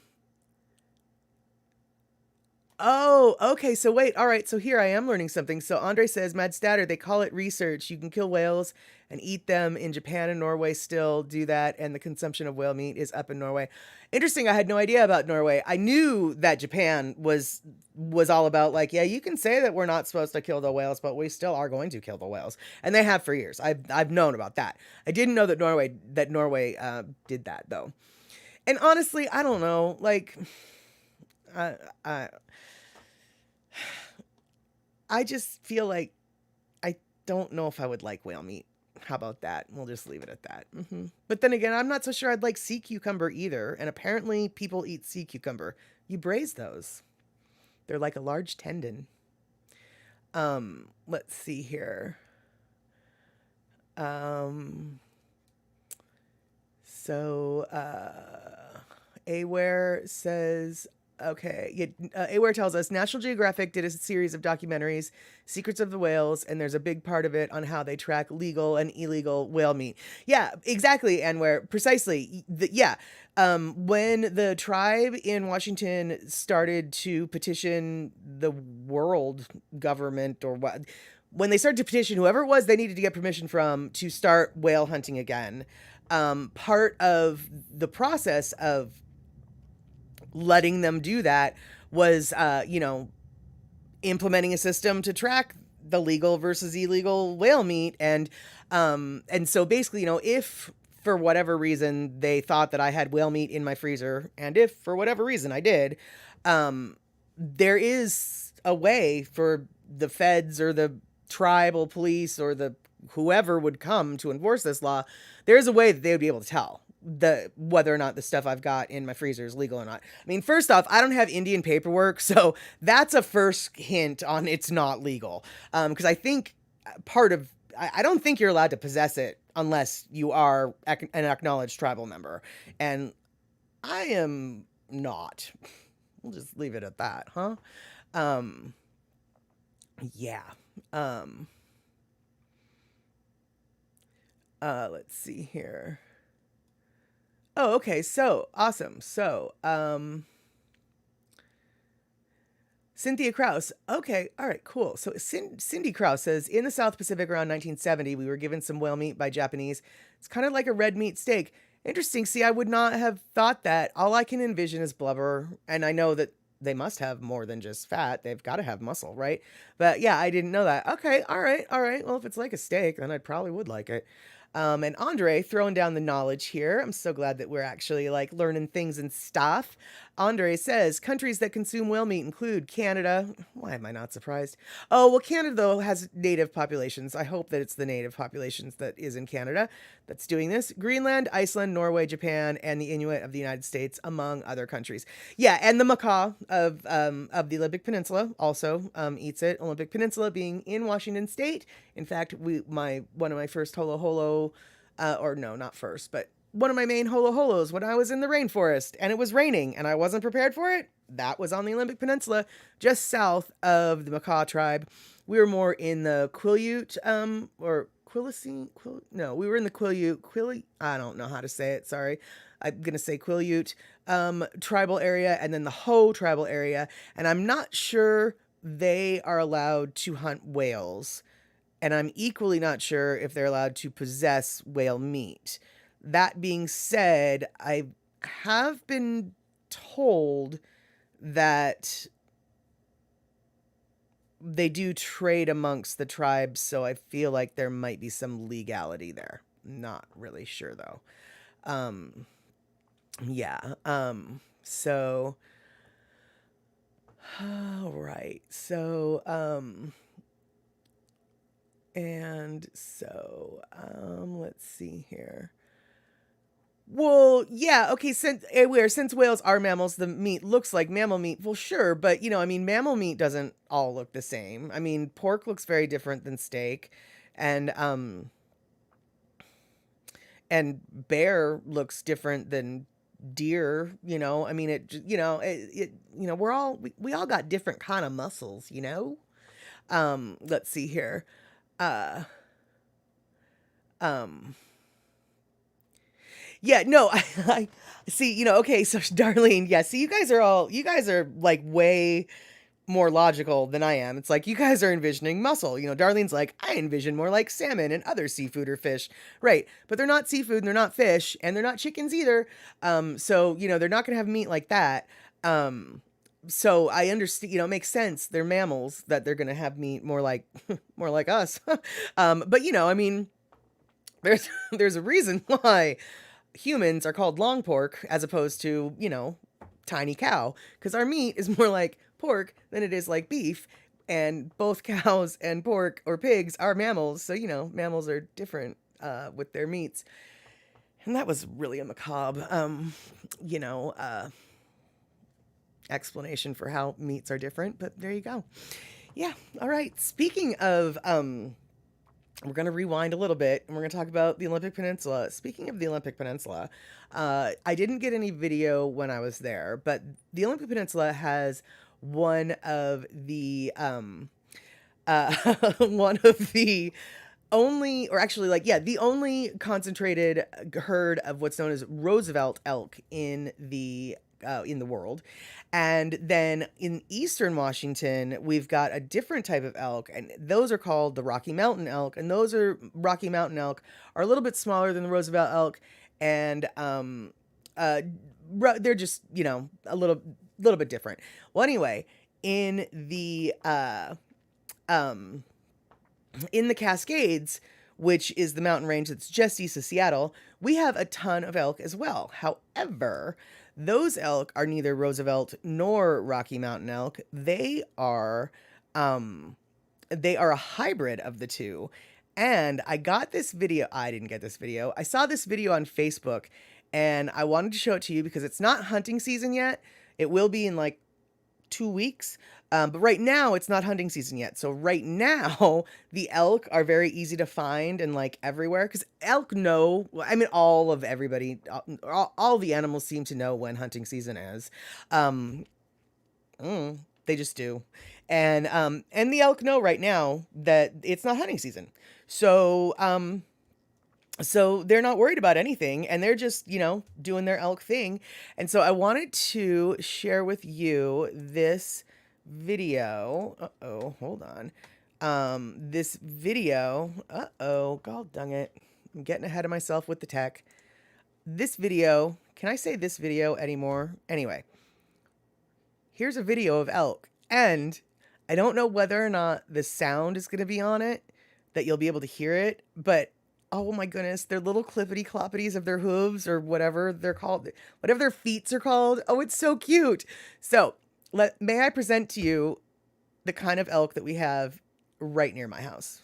[SPEAKER 1] Oh, okay. So wait. All right. So here I am learning something. So Andre says, Mad Statter, they call it research. You can kill whales and eat them in Japan and Norway still do that. And the consumption of whale meat is up in Norway. Interesting. I had no idea about Norway. I knew that Japan was all about like, yeah, you can say that we're not supposed to kill the whales, but we still are going to kill the whales. And they have for years. I've known about that. I didn't know that Norway did that though. And honestly, I don't know. Like, I, I I just feel like I don't know if I would like whale meat. How about that? We'll just leave it at that. But then again, I'm not so sure I'd like sea cucumber either. And apparently, people eat sea cucumber. You braise those. They're like a large tendon. Let's see here. Um, Aware says, okay, yeah, Aware tells us National Geographic did a series of documentaries, Secrets of the Whales, and there's a big part of it on how they track legal and illegal whale meat. Yeah, exactly, and where precisely, yeah. When the tribe in Washington started to petition the world government or what, when they started to petition whoever it was they needed to get permission from to start whale hunting again, part of the process of letting them do that was, implementing a system to track the legal versus illegal whale meat. And so basically, if for whatever reason they thought that I had whale meat in my freezer, and if for whatever reason I did, there is a way for the feds or the tribal police or the whoever would come to enforce this law, there's a way that they would be able to tell whether or not the stuff I've got in my freezer is legal or not. I mean, first off, I don't have Indian paperwork, so that's a first hint on it's not legal. Because I think I don't think you're allowed to possess it unless you are an acknowledged tribal member, and I am not. We'll just leave it at that, huh? Um, yeah. Um, let's see here. Oh, okay. So awesome. So, Cynthia Kraus. Okay. All right. Cool. So Cindy Kraus says in the South Pacific around 1970, we were given some whale meat by Japanese. It's kind of like a red meat steak. Interesting. See, I would not have thought that. All I can envision is blubber. And I know that they must have more than just fat. They've got to have muscle, right? But yeah, I didn't know that. Okay. All right. All right. Well, if it's like a steak, then I probably would like it. And Andre throwing down the knowledge here. I'm so glad that we're actually like learning things and stuff. Andre says countries that consume whale meat include Canada. Why am I not surprised? Oh, well, Canada, though, has native populations. I hope that it's the native populations that is in Canada that's doing this. Greenland, Iceland, Norway, Japan, and the Inuit of the United States, among other countries. Yeah, and the macaw of the Olympic Peninsula also eats it. Olympic Peninsula being in Washington State. In fact, one of my first holo holo, or no, not first, but one of my main holo holos when I was in the rainforest and it was raining and I wasn't prepared for it. That was on the Olympic Peninsula, just south of the macaw tribe. We were more in the Quileute, or Quilicene, no, we were in the Quileute, I don't know how to say it, sorry. I'm going to say Quileute, tribal area, and then the Ho tribal area. And I'm not sure they are allowed to hunt whales. And I'm equally not sure if they're allowed to possess whale meat. That being said, I have been told that they do trade amongst the tribes, so I feel like there might be some legality there. Not really sure though. Yeah. So all right. So let's see here. Well, yeah, okay, since whales are mammals, the meat looks like mammal meat. Well, sure, but mammal meat doesn't all look the same. I mean, pork looks very different than steak, and bear looks different than deer, I mean, we all got different kind of muscles. Let's see here. Uh, um, yeah, no, I see, okay, so Darlene, yeah, see, you guys are like way more logical than I am. It's like you guys are envisioning mussel. Darlene's like, I envision more like salmon and other seafood or fish. Right. But they're not seafood and they're not fish and they're not chickens either. So, they're not gonna have meat like that. So I understand, it makes sense. They're mammals that they're gonna have meat more like more like us. But I mean, there's there's a reason why humans are called long pork as opposed to, tiny cow, because our meat is more like pork than it is like beef. And both cows and pork or pigs are mammals. So, mammals are different with their meats. And that was really a macabre, you know, uh, explanation for how meats are different. But there you go. Yeah. All right. Speaking of we're going to rewind a little bit and we're going to talk about the Olympic Peninsula. Speaking of the Olympic Peninsula, I didn't get any video when I was there, but the Olympic Peninsula has one of the one of the only, or actually, like, yeah, the only concentrated herd of what's known as Roosevelt elk in the world. And then in eastern Washington, we've got a different type of elk, and those are called the Rocky Mountain elk. And those are Rocky Mountain elk are a little bit smaller than the Roosevelt elk, and uh, they're just a little bit different. Well, anyway, in the um, in the Cascades, which is the mountain range that's just east of Seattle, we have a ton of elk as well. However, those elk are neither Roosevelt nor Rocky Mountain elk. They are a hybrid of the two. And I got this video. I didn't get this video. I saw this video on Facebook and I wanted to show it to you because it's not hunting season yet. It will be in like 2 weeks. But right now it's not hunting season yet. So right now the elk are very easy to find and like everywhere because elk know. Well, I mean, all of everybody, all the animals seem to know when hunting season is. Um, they just do, and the elk know right now that it's not hunting season. So so they're not worried about anything and they're just doing their elk thing. And so I wanted to share with you this video. Uh-oh, hold on. This video. Uh-oh, god dang it, I'm getting ahead of myself with the tech. This video, can I say this video anymore? Anyway, here's a video of elk, and I don't know whether or not the sound is going to be on it, that you'll be able to hear it, but oh my goodness, their little clippity cloppities of their hooves or whatever they're called, whatever their feet are called. Oh, it's so cute. So may I present to you the kind of elk that we have right near my house.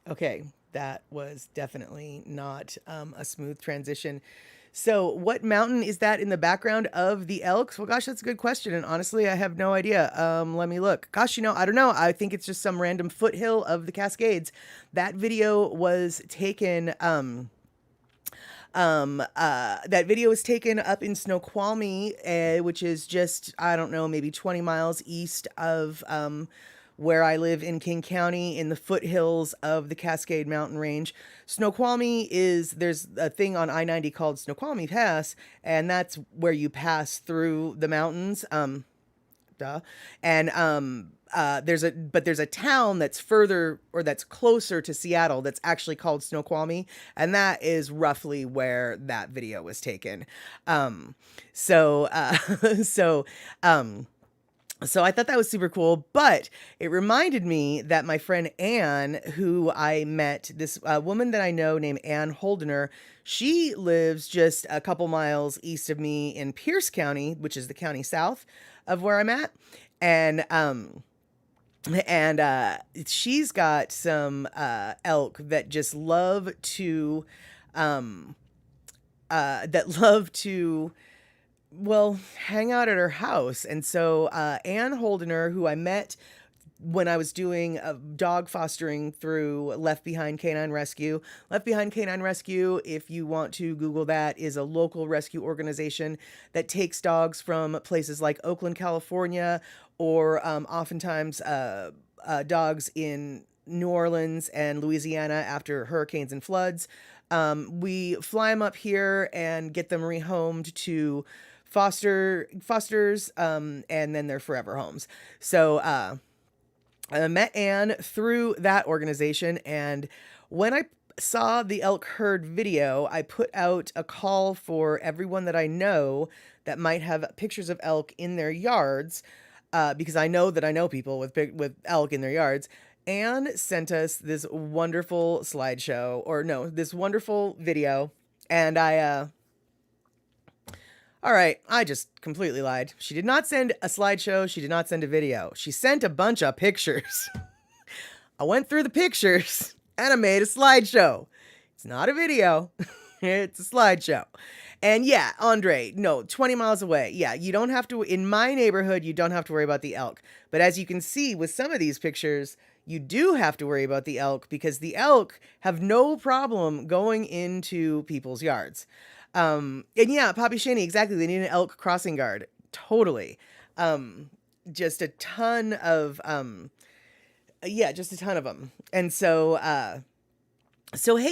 [SPEAKER 1] Okay, that was definitely not a smooth transition. So, what mountain is that in the background of the elks? Well, gosh, that's a good question. And honestly, I have no idea. Let me look. Gosh, I don't know. I think it's just some random foothill of the Cascades. That video was taken. That video was taken up in Snoqualmie, which is just, I don't know, maybe 20 miles east of where I live in King County in the foothills of the Cascade Mountain Range. Snoqualmie there's a thing on I-90 called Snoqualmie Pass, and that's where you pass through the mountains. Duh. And there's a town that's further or that's closer to Seattle that's actually called Snoqualmie, and that is roughly where that video was taken. So so so I thought that was super cool, but it reminded me that my friend Anne, who I met, this woman that I know named Ann Holdener, she lives just a couple miles east of me in Pierce County, which is the county south of where I'm at. And she's got some elk that just um love to well, hang out at her house. And so Ann Holdener, who I met when I was doing dog fostering through Left Behind Canine Rescue. Left Behind Canine Rescue, if you want to Google that, is a local rescue organization that takes dogs from places like Oakland, California, or oftentimes dogs in New Orleans and Louisiana after hurricanes and floods. We fly them up here and get them rehomed to fosters, and then their forever homes. So I met Anne through that organization, and when I saw the elk herd video, I put out a call for everyone that I know that might have pictures of elk in their yards, because I know that I know people with elk in their yards. Anne sent us this wonderful slideshow, or no, this wonderful video, and all right, I just completely lied. She did not send a slideshow. She did not send a video. She sent a bunch of pictures. I went through the pictures and I made a slideshow. It's not a video. It's a slideshow. And yeah, Andre, no, 20 miles away. Yeah, you don't have to, in my neighborhood, you don't have to worry about the elk. But as you can see with some of these pictures, you do have to worry about the elk because the elk have no problem going into people's yards. And yeah, Poppy Shaney, exactly. They need an elk crossing guard. Totally. Just a ton of, just a ton of them. And so, hey,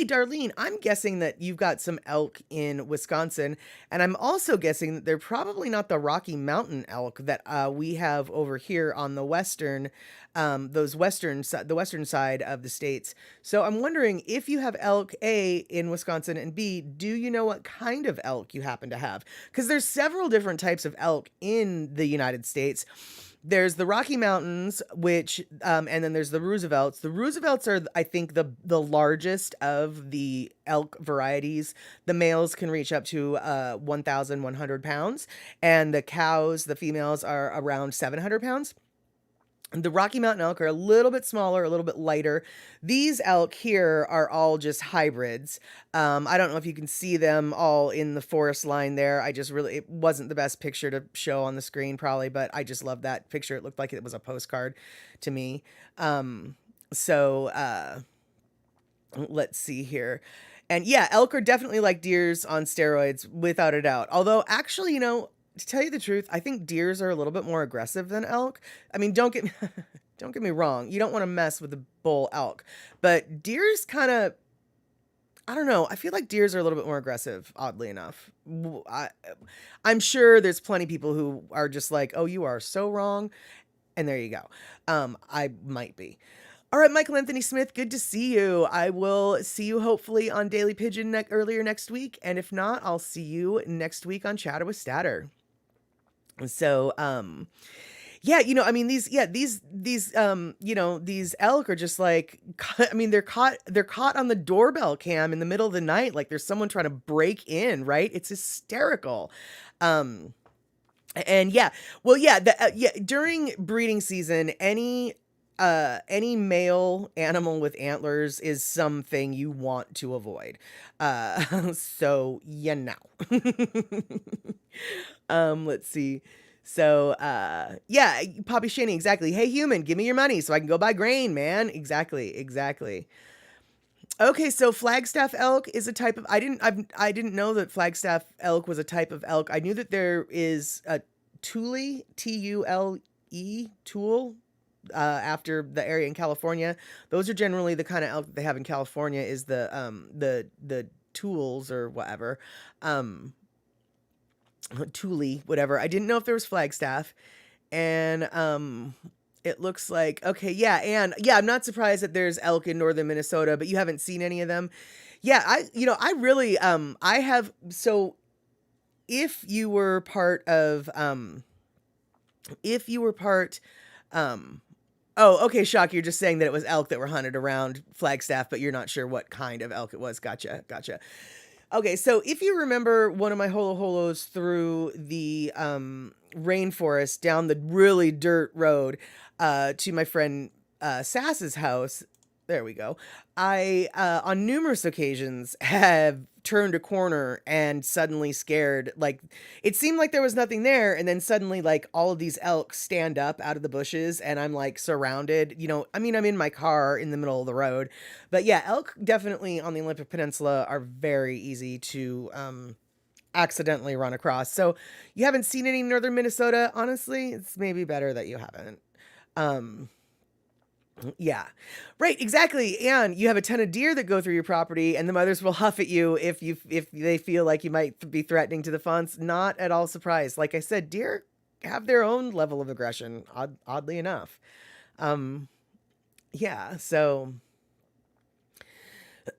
[SPEAKER 1] Darlene, I'm guessing that you've got some elk in Wisconsin, and I'm also guessing that they're probably not the Rocky Mountain elk that we have over here on the the western side of the states. So I'm wondering if you have elk, A, in Wisconsin, and B, do you know what kind of elk you happen to have? Because there's several different types of elk in the United States. There's the Rocky Mountains, which, and then there's the Roosevelts. The Roosevelts are, I think, the largest of the elk varieties. The males can reach up to 1,100 pounds, and the females are around 700 pounds. The Rocky Mountain elk are a little bit smaller, a little bit lighter. These elk here are all just hybrids. I don't know if you can see them all in the forest line there. It wasn't the best picture to show on the screen probably, but I just love that picture. It looked like it was a postcard to me. Let's see here. And yeah, elk are definitely like deers on steroids, without a doubt. Although actually, to tell you the truth, I think deers are a little bit more aggressive than elk. I mean, don't get me wrong. You don't want to mess with a bull elk, but deers kind of, I don't know. I feel like deers are a little bit more aggressive, oddly enough. I'm sure there's plenty of people who are just like, oh, you are so wrong. And there you go. I might be. All right, Michael Anthony Smith, good to see you. I will see you hopefully on Daily Pigeon earlier next week. And if not, I'll see you next week on Chatter with Statter. So, yeah, I mean, these elk are just like, I mean, they're caught on the doorbell cam in the middle of the night. Like there's someone trying to break in, right? It's hysterical. And yeah, well, yeah, during breeding season, any male animal with antlers is something you want to avoid. So, let's see. So, yeah, Poppy Shaney, exactly. Hey, human, give me your money so I can go buy grain, man. Exactly. Okay, so Flagstaff elk is a type of, I didn't know that Flagstaff elk was a type of elk. I knew that there is a Tule, Tule, Tule, after the area in California. Those are generally the kind of elk that they have in California is the tools or whatever. Um, Thule, whatever. I didn't know if there was Flagstaff. And it looks like okay, yeah, and yeah, I'm not surprised that there's elk in northern Minnesota, but you haven't seen any of them. Yeah, I really I have so if you were part of if you were part oh, okay, Shock, you're just saying that it was elk that were hunted around Flagstaff, but you're not sure what kind of elk it was. Gotcha, gotcha. Okay, so if you remember one of my holo holos through the rainforest down the really dirt road to my friend Sass's house, there we go. I on numerous occasions have turned a corner and suddenly scared, like it seemed like there was nothing there, and then suddenly like all of these elk stand up out of the bushes and I'm like surrounded. I mean, I'm in my car in the middle of the road. But yeah, elk definitely on the Olympic Peninsula are very easy to accidentally run across. So you haven't seen any in northern Minnesota. Honestly, it's maybe better that you haven't. Um, yeah, right, exactly. And you have a ton of deer that go through your property, and the mothers will huff at you if they feel like you might be threatening to the fawns. Not at all surprised. Like I said, deer have their own level of aggression. Oddly enough, um, yeah. So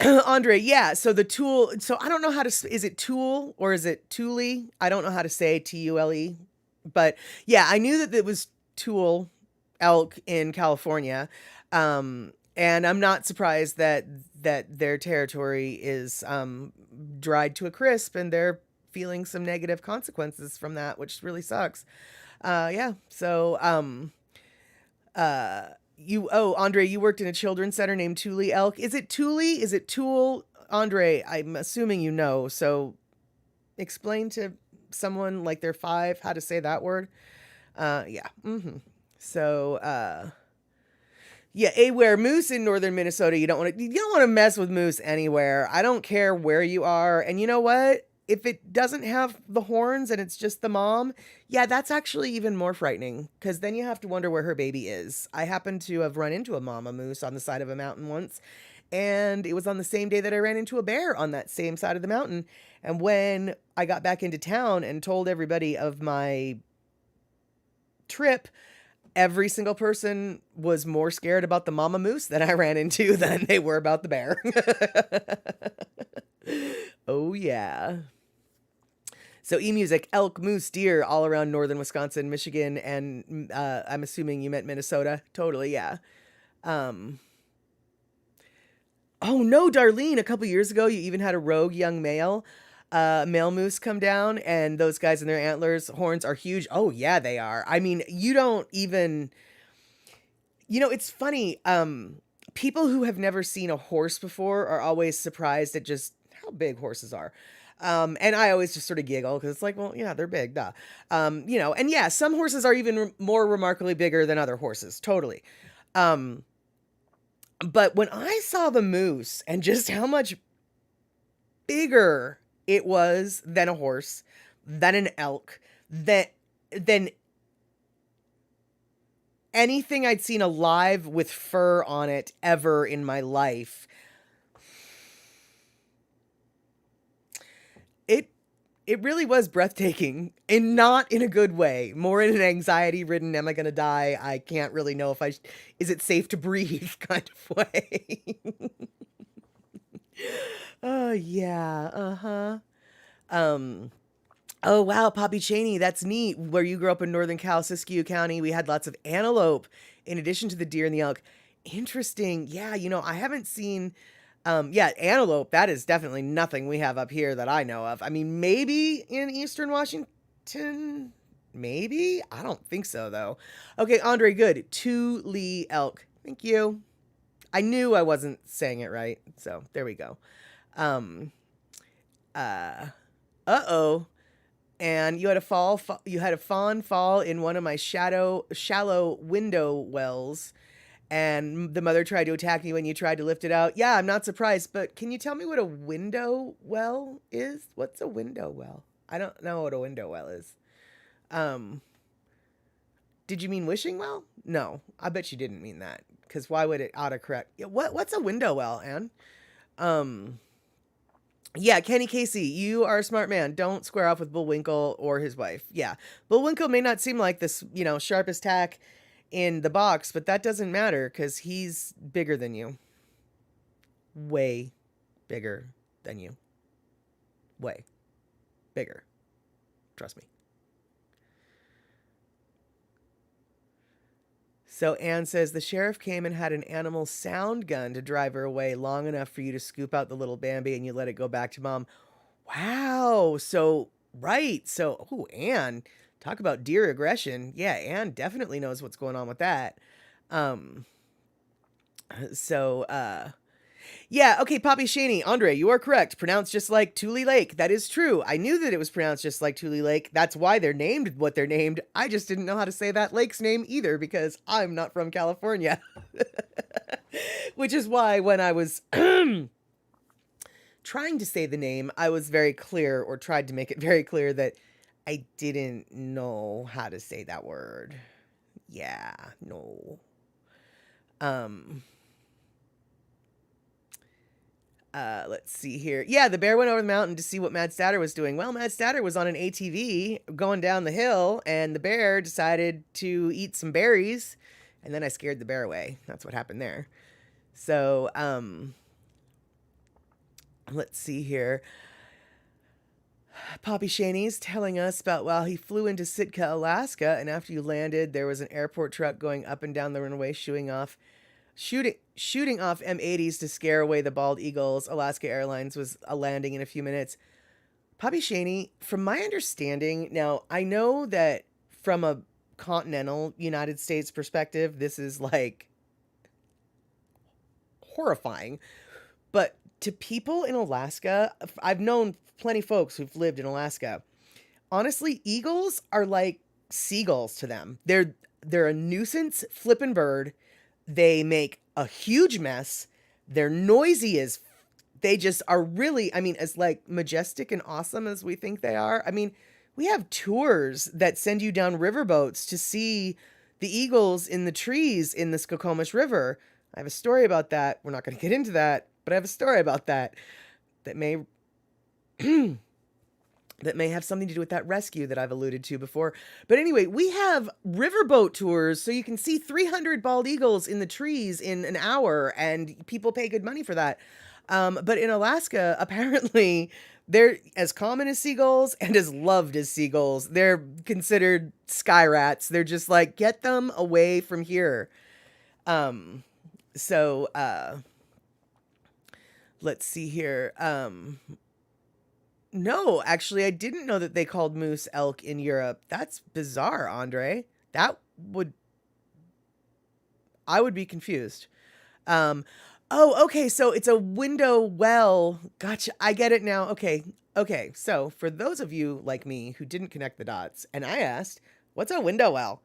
[SPEAKER 1] Andre, yeah. So the tool. So I don't know how to. Is it tool or is it Thule? I don't know how to say Tule. But yeah, I knew that it was tool elk in California, and I'm not surprised that their territory is dried to a crisp, and they're feeling some negative consequences from that, which really sucks. Yeah. So Andre, you worked in a children's center named Thule Elk. Is it Thule? Is it Tool? Andre, I'm assuming you know. So explain to someone like they're 5 how to say that word. Yeah. So yeah, where moose in northern Minnesota, you don't want to mess with moose anywhere. I don't care where you are. And you know what? If it doesn't have the horns and it's just the mom, yeah, that's actually even more frightening because then you have to wonder where her baby is. I happened to have run into a mama moose on the side of a mountain once, and it was on the same day that I ran into a bear on that same side of the mountain. And when I got back into town and told everybody of my trip, every single person was more scared about the mama moose that I ran into than they were about the bear. Oh, yeah. So e-music, elk, moose, deer, all around northern Wisconsin, Michigan, and I'm assuming you meant Minnesota. Totally, yeah. Um, oh no, Darlene, a couple years ago, you even had a rogue young male moose come down, and those guys and their antlers, horns are huge. Oh yeah, they are. I mean, you don't even, it's funny. People who have never seen a horse before are always surprised at just how big horses are. And I always just sort of giggle because it's like, well, yeah, they're big, duh. And yeah, some horses are even more remarkably bigger than other horses, totally. Um, but when I saw the moose and just how much bigger it was than a horse, than an elk, than anything I'd seen alive with fur on it ever in my life, it it really was breathtaking, and not in a good way, more in an anxiety-ridden, "Am I gonna die? I can't really know if is it safe to breathe?" kind of way. Oh, yeah, uh-huh. Um, oh, wow, Poppy Chaney, that's neat. Where you grew up in northern Cal, Siskiyou County, we had lots of antelope in addition to the deer and the elk. Interesting. Yeah, I haven't seen yeah, antelope, that is definitely nothing we have up here that I know of. I mean, maybe in Eastern Washington, maybe? I don't think so though. Okay, Andre, good. Thule elk. Thank you. I knew I wasn't saying it right. So, there we go. Um uh uh-oh. And you had a fawn fall in one of my shallow window wells, and the mother tried to attack you when you tried to lift it out. Yeah, I'm not surprised, but can you tell me what a window well is? What's a window well? I don't know what a window well is. Um, did you mean wishing well? No, I bet you didn't mean that. Because why would it autocorrect? Yeah, what's a window well, Anne? Um, yeah, Kenny Casey, you are a smart man. Don't square off with Bullwinkle or his wife. Yeah, Bullwinkle may not seem like this, sharpest tack in the box, but that doesn't matter because he's bigger than you. Way bigger than you. Way bigger. Trust me. So Anne says the sheriff came and had an animal sound gun to drive her away long enough for you to scoop out the little Bambi and you let it go back to mom. Wow. So, right. So, oh, Anne, talk about deer aggression. Yeah, Anne definitely knows what's going on with that. Um, so, yeah, okay, Poppy Shaney, Andre, you are correct. Pronounced just like Tule Lake. That is true. I knew that it was pronounced just like Tule Lake. That's why they're named what they're named. I just didn't know how to say that lake's name either because I'm not from California. Which is why when I was trying to say the name, I was very clear or tried to make it very clear that I didn't know how to say that word. Yeah, no. Let's see here. Yeah, the bear went over the mountain to see what Mad Statter was doing. Well, Mad Statter was on an ATV going down the hill, and the bear decided to eat some berries, and then I scared the bear away. That's what happened there. So, let's see here. Poppy Shaney's telling us about while he flew into Sitka, Alaska, and after you landed, there was an airport truck going up and down the runway shooting off M80s to scare away the bald eagles. Alaska Airlines was landing in a few minutes. Poppy Shaney, from my understanding, now I know that from a continental United States perspective, this is like horrifying. But to people in Alaska, I've known plenty of folks who've lived in Alaska. Honestly, eagles are like seagulls to them. They're a nuisance flippin' bird. They make a huge mess. They're noisy as they just are really, I mean, as like majestic and awesome as we think they are. I mean, we have tours that send you down riverboats to see the eagles in the trees in the Skokomish River. I have a story about that. We're not going to get into that, but I have a story about that that may that may have something to do with that rescue that I've alluded to before. But anyway, we have riverboat tours so you can see 300 bald eagles in the trees in an hour, and people pay good money for that. But in Alaska, apparently, they're as common as seagulls and as loved as seagulls. They're considered sky rats. They're just like, get them away from here. So, let's see here. No, actually, I didn't know that they called moose elk in Europe. That's bizarre, Andre. I would be confused. Oh, okay, so it's a window well. Gotcha, I get it now. Okay, so for those of you like me who didn't connect the dots, and I asked, what's a window well?